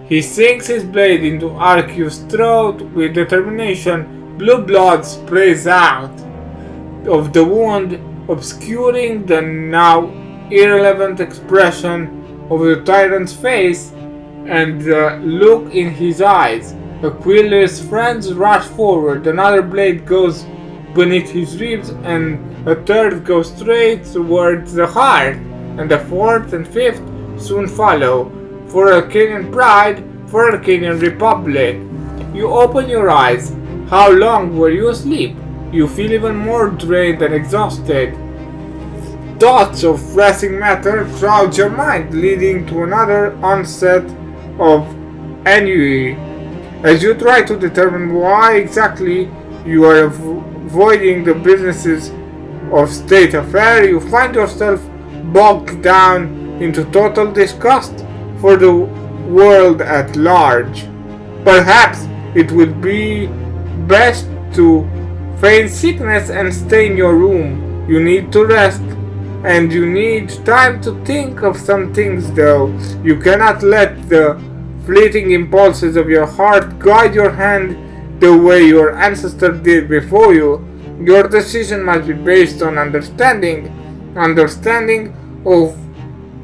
He sinks his blade into Arceus' throat with determination. Blue blood sprays out of the wound, obscuring the now irrelevant expression of the tyrant's face and the look in his eyes. Achilles' friends rush forward. Another blade goes beneath his ribs, and a third goes straight towards the heart, and the fourth and fifth soon follow. For Arcanian pride, for Arcanian Republic. You open your eyes. How long were you asleep? You feel even more drained and exhausted. Thoughts of pressing matter crowd your mind, leading to another onset of ennui. As you try to determine why exactly you are avoiding the businesses of state affair, you find yourself bogged down into total disgust for the world at large. Perhaps it would be best to feign sickness and stay in your room. You need to rest, and you need time to think of some things, though. You cannot let the fleeting impulses of your heart guide your hand the way your ancestor did before you. Your decision must be based on understanding of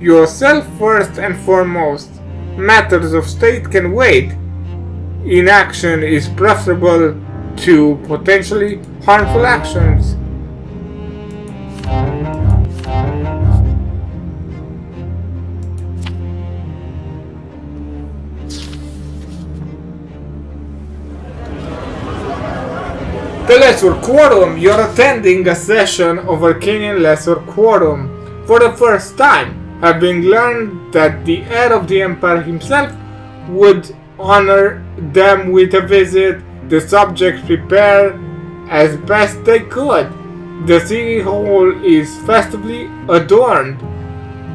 yourself first and foremost. Matters of state can wait. Inaction is preferable to potentially harmful actions. The Lesser Quorum. You're attending a session of Arcanian Lesser Quorum for the first time, having learned that the heir of the Empire himself would honor them with a visit. The subjects prepare as best they could. The city hall is festively adorned.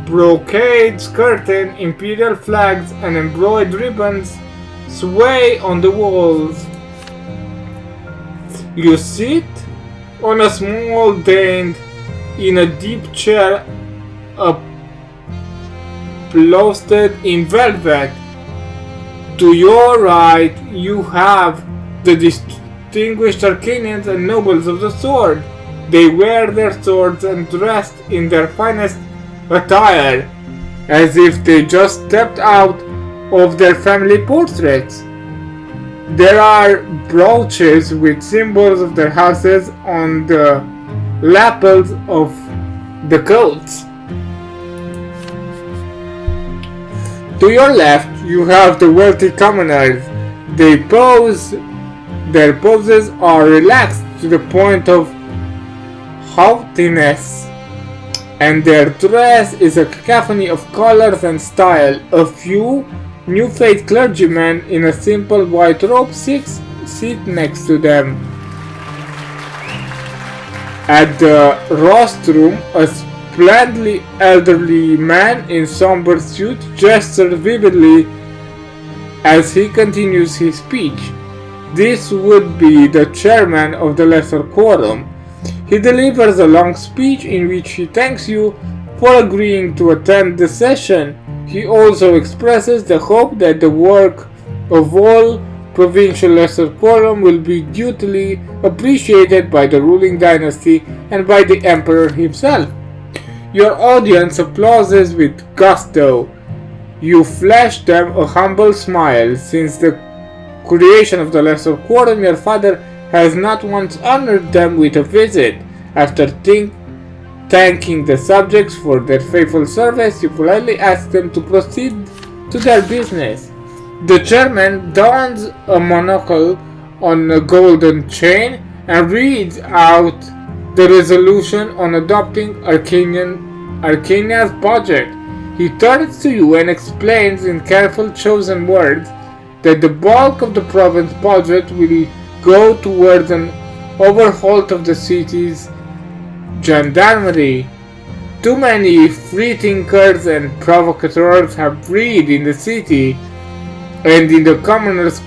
Brocades, curtain, imperial flags, and embroidered ribbons sway on the walls. You sit on a small dais in a deep chair upholstered in velvet. To your right, you have the distinguished Arcanians and nobles of the sword. They wear their swords and dressed in their finest attire, as if they just stepped out of their family portraits. There are brooches with symbols of their houses on the lapels of the coats. To your left, you have the wealthy commoners. Their poses are relaxed to the point of haughtiness, and their dress is a cacophony of colors and style. A few new-faced clergymen in a simple white robe sit next to them. At the rostrum, a splendidly elderly man in somber suit gestures vividly as he continues his speech. This would be the chairman of the Lesser Quorum. He delivers a long speech in which he thanks you for agreeing to attend the session. He also expresses the hope that the work of all provincial Lesser Quorum will be dutifully appreciated by the ruling dynasty and by the Emperor himself. Your audience applauses with gusto. You flash them a humble smile. Since the creation of the Lesser Quorum, your father has not once honored them with a visit. After thanking the subjects for their faithful service, you politely ask them to proceed to their business. The chairman dons a monocle on a golden chain and reads out the resolution on adopting Arcania's budget. He turns to you and explains in careful chosen words that the bulk of the province budget will go towards an overhaul of the city's gendarmerie. Too many freethinkers and provocateurs have breed in the city, and in the commoners'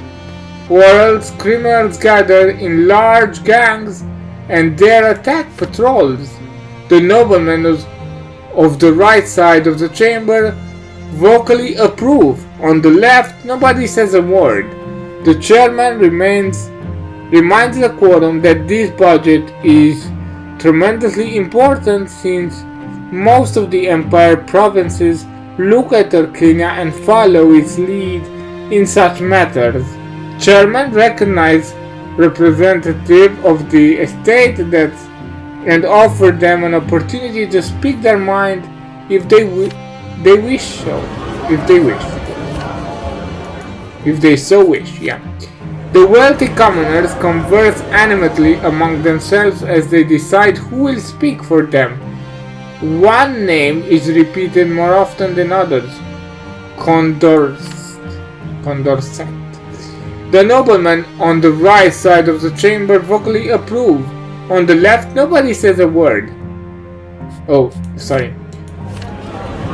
quarrels, criminals gather in large gangs and dare attack patrols. The noblemen of the right side of the chamber vocally approve. On the left, nobody says a word. The chairman reminds the quorum that this budget is tremendously important, since most of the empire provinces look at Arcania and follow its lead in such matters. Chairman recognizes representative of the estate and offer them an opportunity to speak their mind if they so wish. The wealthy commoners converse animatedly among themselves as they decide who will speak for them. One name is repeated more often than others: Condorcet. The noblemen on the right side of the chamber vocally approve. On the left, nobody says a word.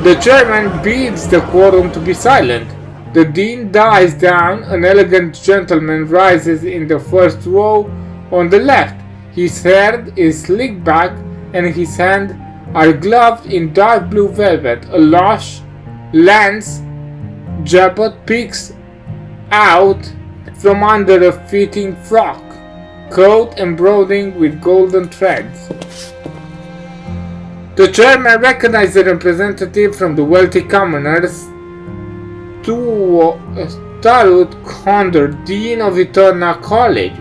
The chairman bids the quorum to be silent. The dean dies down. An elegant gentleman rises in the first row on the left. His hair is slicked back and his hands are gloved in dark blue velvet. A lush lance jabot peeks out from under a fitting frock coat embroidered with golden threads. The chairman recognizes the representative from the wealthy commoners, Tarut Condor, Dean of Eternal College.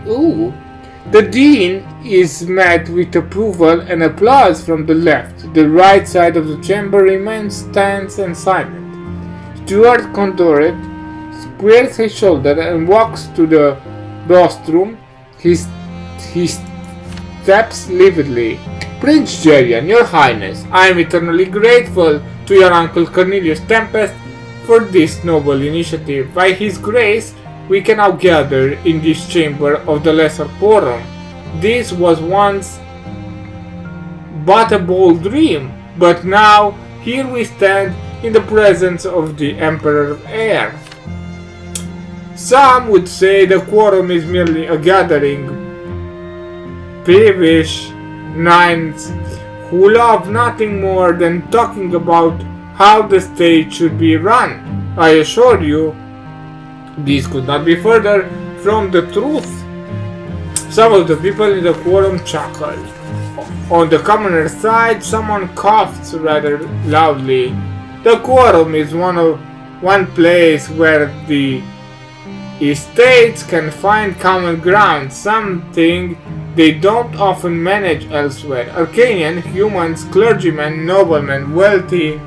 The dean is met with approval and applause from the left. The right side of the chamber remains tense and silent. Stuart Condoret squares his shoulder and walks to the rostrum. He steps lividly. Prince Jerian, your highness, I am eternally grateful to your uncle Cornelius Tempest for this noble initiative. By his grace, we can now gather in this chamber of the Lesser Quorum. This was once but a bold dream, but now here we stand in the presence of the Emperor's heir. Some would say the quorum is merely a gathering peevish nines who love nothing more than talking about how the state should be run. I assure you, this could not be further from the truth. Some of the people in the quorum chuckled. On the commoner's side, someone coughed rather loudly. The quorum is one place where the estates can find common ground, something they don't often manage elsewhere. Arcanian, humans, clergymen, noblemen, wealthy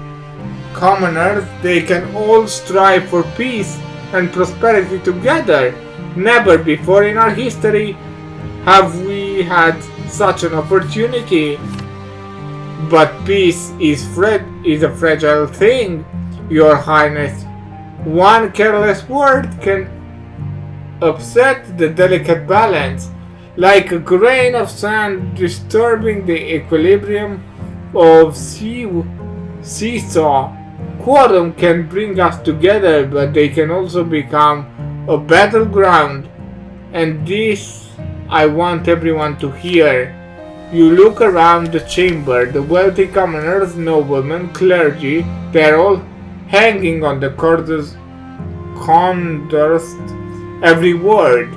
commoners, they can all strive for peace and prosperity together. Never before in our history have we had such an opportunity. But peace is a fragile thing, your highness. One careless word can upset the delicate balance, like a grain of sand disturbing the equilibrium of seesaw. Quorum can bring us together, but they can also become a battleground, and this I want everyone to hear. You look around the chamber, the wealthy commoners, noblemen, clergy, they're all hanging on the cords, every word.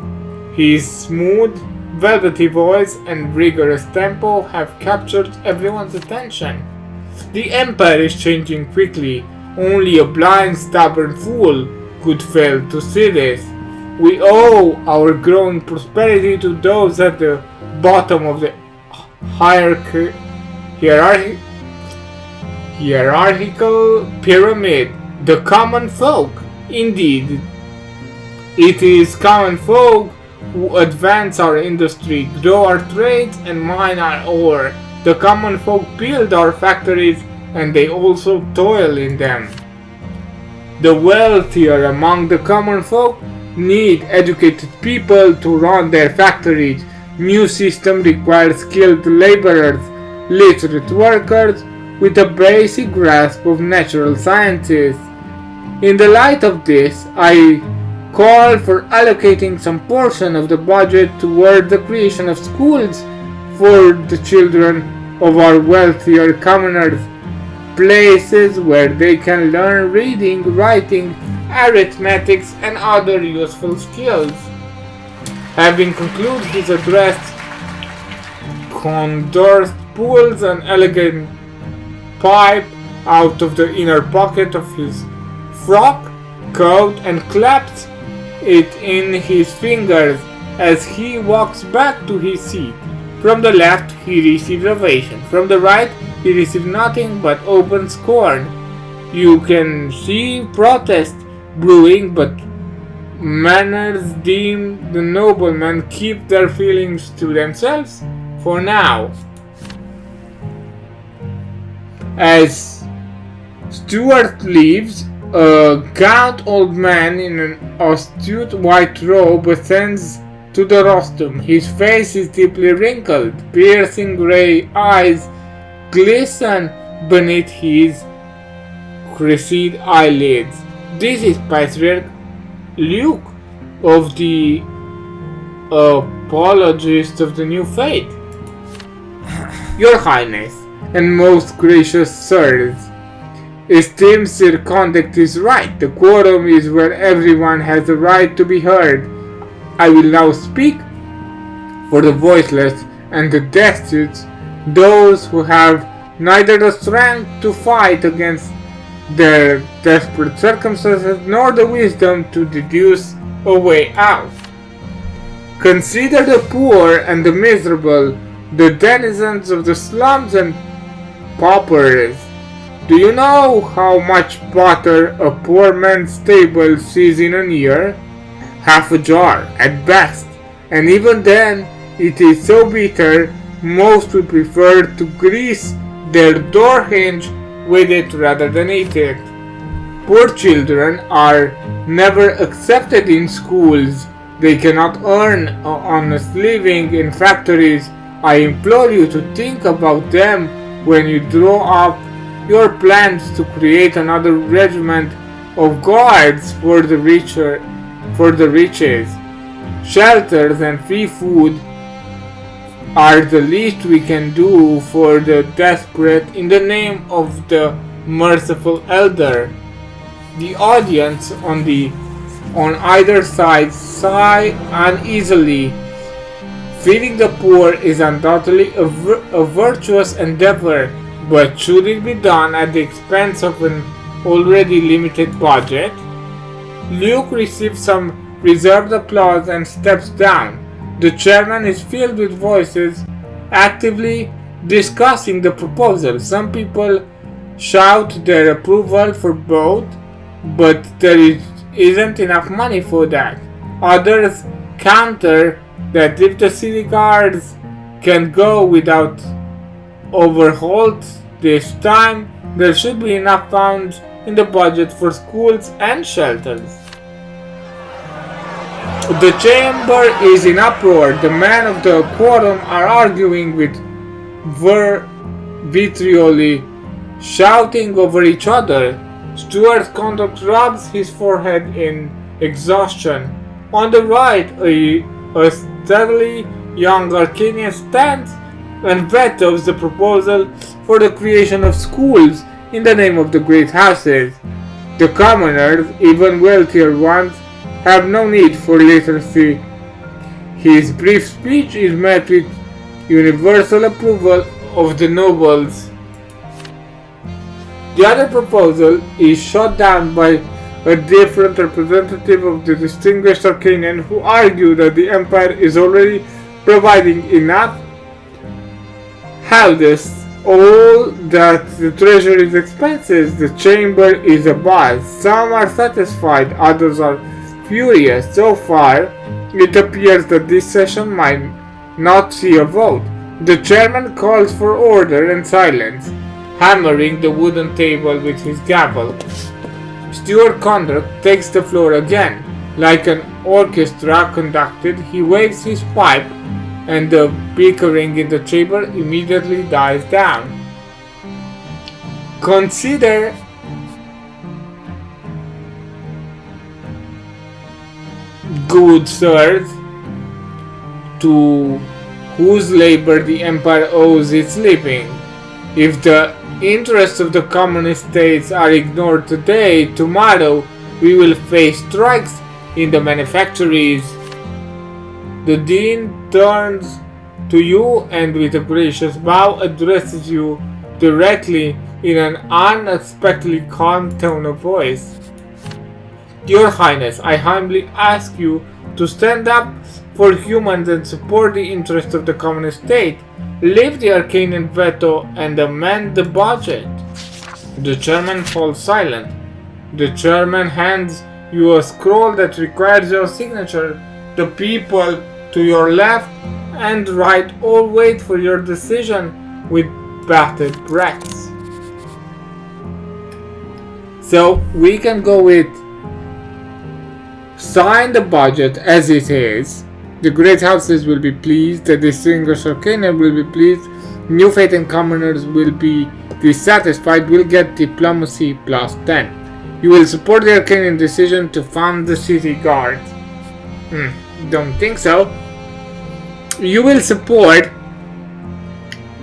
His smooth, velvety voice and rigorous tempo have captured everyone's attention. The empire is changing quickly. Only a blind, stubborn fool could fail to see this. We owe our growing prosperity to those at the bottom of the hierarchical pyramid, the common folk. Indeed, it is common folk who advance our industry, grow our trades, and mine our ore. The common folk build our factories, and they also toil in them. The wealthier among the common folk need educated people to run their factories. New system requires skilled laborers, literate workers with a basic grasp of natural sciences. In the light of this, I call for allocating some portion of the budget toward the creation of schools for the children of our wealthier commoners, places where they can learn reading, writing, arithmetics, and other useful skills. Having concluded his address, Condorcet pulls an elegant pipe out of the inner pocket of his frock coat and claps it in his fingers as he walks back to his seat. From the left he receives ovation. From the right he receives nothing but open scorn. You can see protest brewing, but manners deem the noblemen keep their feelings to themselves for now. As Stuart leaves, a gaunt old man in an astute white robe ascends to the rostrum. His face is deeply wrinkled. Piercing grey eyes glisten beneath his creased eyelids. This is Patriarch Luke of the Apologists of the New Faith. Your Highness and most gracious sirs, esteemed Sir Conduct is right. The quorum is where everyone has a right to be heard. I will now speak for the voiceless and the destitute, those who have neither the strength to fight against their desperate circumstances nor the wisdom to deduce a way out. Consider the poor and the miserable, the denizens of the slums and paupers. Do you know how much butter a poor man's table sees in a year? Half a jar, at best, and even then it is so bitter, most would prefer to grease their door hinge with it rather than eat it. Poor children are never accepted in schools. They cannot earn an honest living in factories. I implore you to think about them when you draw up your plans to create another regiment of guards for the riches. Shelters and free food are the least we can do for the desperate in the name of the merciful elder. The audience on either side sigh uneasily. Feeding the poor is undoubtedly a virtuous endeavor, but should it be done at the expense of an already limited budget? Luke receives some reserved applause and steps down. The chairman is filled with voices actively discussing the proposal. Some people shout their approval for both, but there isn't enough money for that. Others counter that if the city guards can go without overhauled this time, there should be enough funds in the budget for schools and shelters. The chamber is in uproar. The men of the quorum are arguing with vitrioli, shouting over each other. Stuart's conduct rubs his forehead in exhaustion. On the right, a steadily young Arcanian stands and vetoes the proposal for the creation of schools in the name of the great houses. The commoners, even wealthier ones, have no need for literacy. His brief speech is met with universal approval of the nobles. The other proposal is shot down by a different representative of the distinguished Arcanian who argue that the Empire is already providing enough houses, all that the treasury's expenses, the chamber is a buzz. Some are satisfied, others are furious. So far, it appears that this session might not see a vote. The chairman calls for order and silence, hammering the wooden table with his gavel. Steward Conduct takes the floor again. Like an orchestra conducted, he waves his pipe, and the bickering in the chamber immediately dies down. Consider good sirs, to whose labor the Empire owes its living. If the interests of the communist states are ignored today, tomorrow we will face strikes in the manufactories. The Dean turns to you and with a gracious bow addresses you directly in an unexpectedly calm tone of voice. Your Highness, I humbly ask you to stand up for humans and support the interests of the communist state. Lift the Arcanian veto and amend the budget. The chairman falls silent. The chairman hands you a scroll that requires your signature. The people to your left and right all wait for your decision with bated breaths. So we can go with sign the budget as it is. The great houses will be pleased, the distinguished Arcanian will be pleased, New Faith and commoners will be dissatisfied, will get diplomacy plus 10. You will support the Arcanian decision to fund the city guard. Don't think so. You will support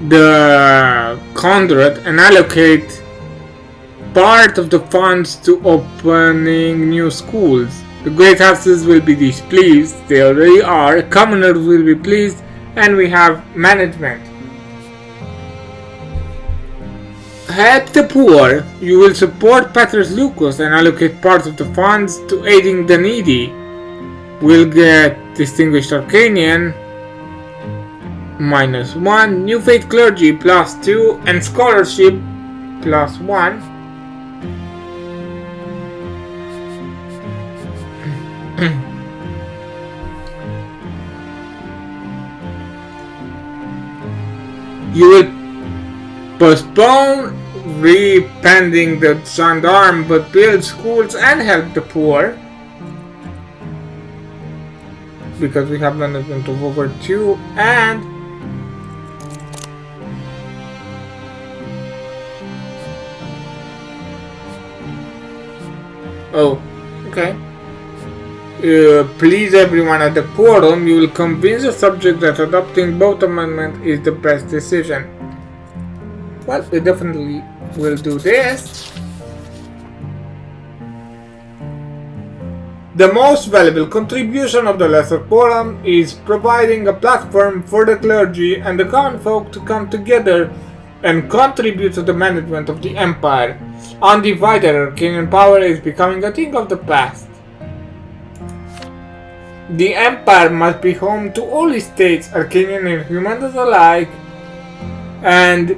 the conduit and allocate part of the funds to opening new schools. The great houses will be displeased, they already are, commoners will be pleased, and we have management. Help the poor. You will support Petrus Lucas and allocate part of the funds to aiding the needy. We'll get distinguished Arcanian -1, New Faith clergy +2, and scholarship +1. You will postpone repending the gendarme but build schools and help the poor, because we have management of over 2. And okay. Please everyone at the quorum, you will convince the subject that adopting both amendments is the best decision. Well, we definitely will do this. The most valuable contribution of the lesser quorum is providing a platform for the clergy and the common folk to come together and contribute to the management of the empire. Undivided Arcanian power is becoming a thing of the past. The empire must be home to all its states, Arcanian and humans alike, and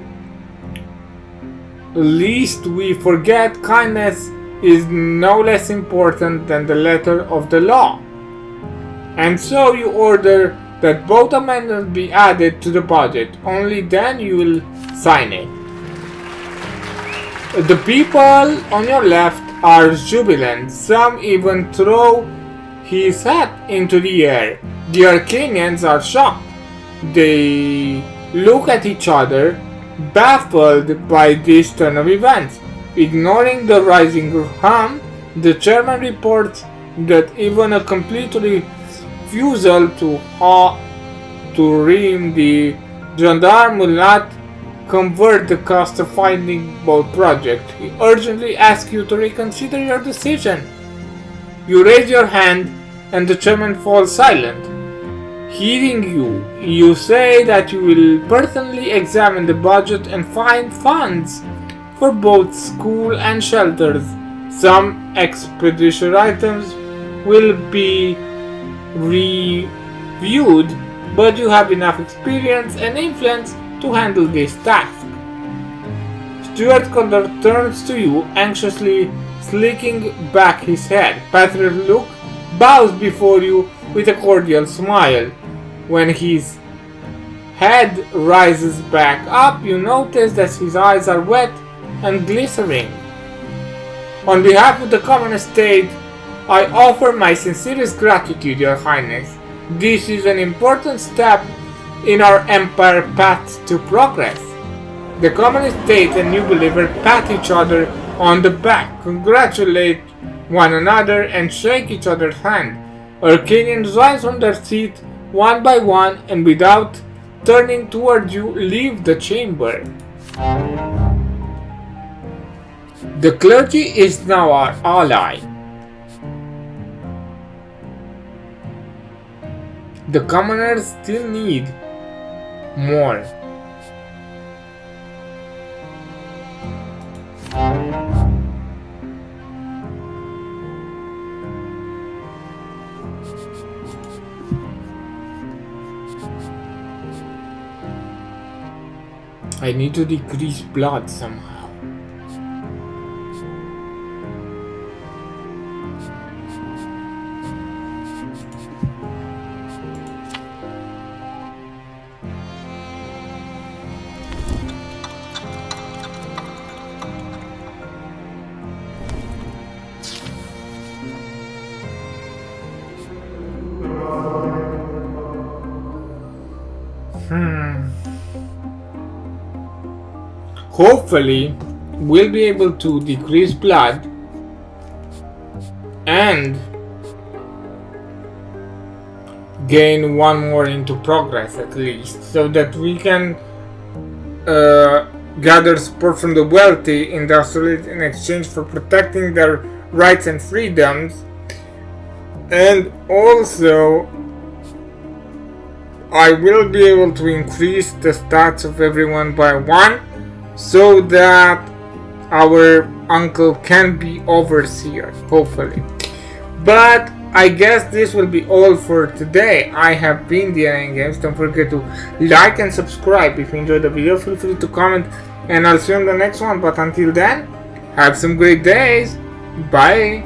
lest we forget, kindness is no less important than the letter of the law. And so you order that both amendments be added to the budget. Only then you will sign it. The people on your left are jubilant. Some even throw his hat into the air. The Arcanians are shocked. They look at each other, baffled by this turn of events. Ignoring the rising hum, the chairman reports that even a complete refusal to ream the gendarme will not convert the cost of finding both projects. He urgently asks you to reconsider your decision. You raise your hand and the chairman falls silent. Hearing you, you say that you will personally examine the budget and find funds for both school and shelters. Some expedition items will be reviewed, but you have enough experience and influence to handle this task. Stuart Condor turns to you, anxiously slicking back his head. Patrick bows before you with a cordial smile. When his head rises back up, you notice that his eyes are wet and glistening. On behalf of the common estate, I offer my sincerest gratitude, Your Highness. This is an important step in our empire path to progress. The common estate and new believer pat each other on the back, congratulate one another, and shake each other's hand. Arcanians rise from their seat one by one and without turning toward you leave the chamber. The clergy is now our ally. The commoners still need more. I need to decrease blood somehow. Hopefully, we'll be able to decrease blood and gain one more into progress at least, so that we can gather support from the wealthy industrialists in exchange for protecting their rights and freedoms. And also, I will be able to increase the stats of everyone by 1, so that our uncle can be overseer, hopefully. But I guess this will be all for today. I have been Jerian Games. Don't forget to like and subscribe. If you enjoyed the video, feel free to comment, and I'll see you on the next one. But until then, have some great days. Bye.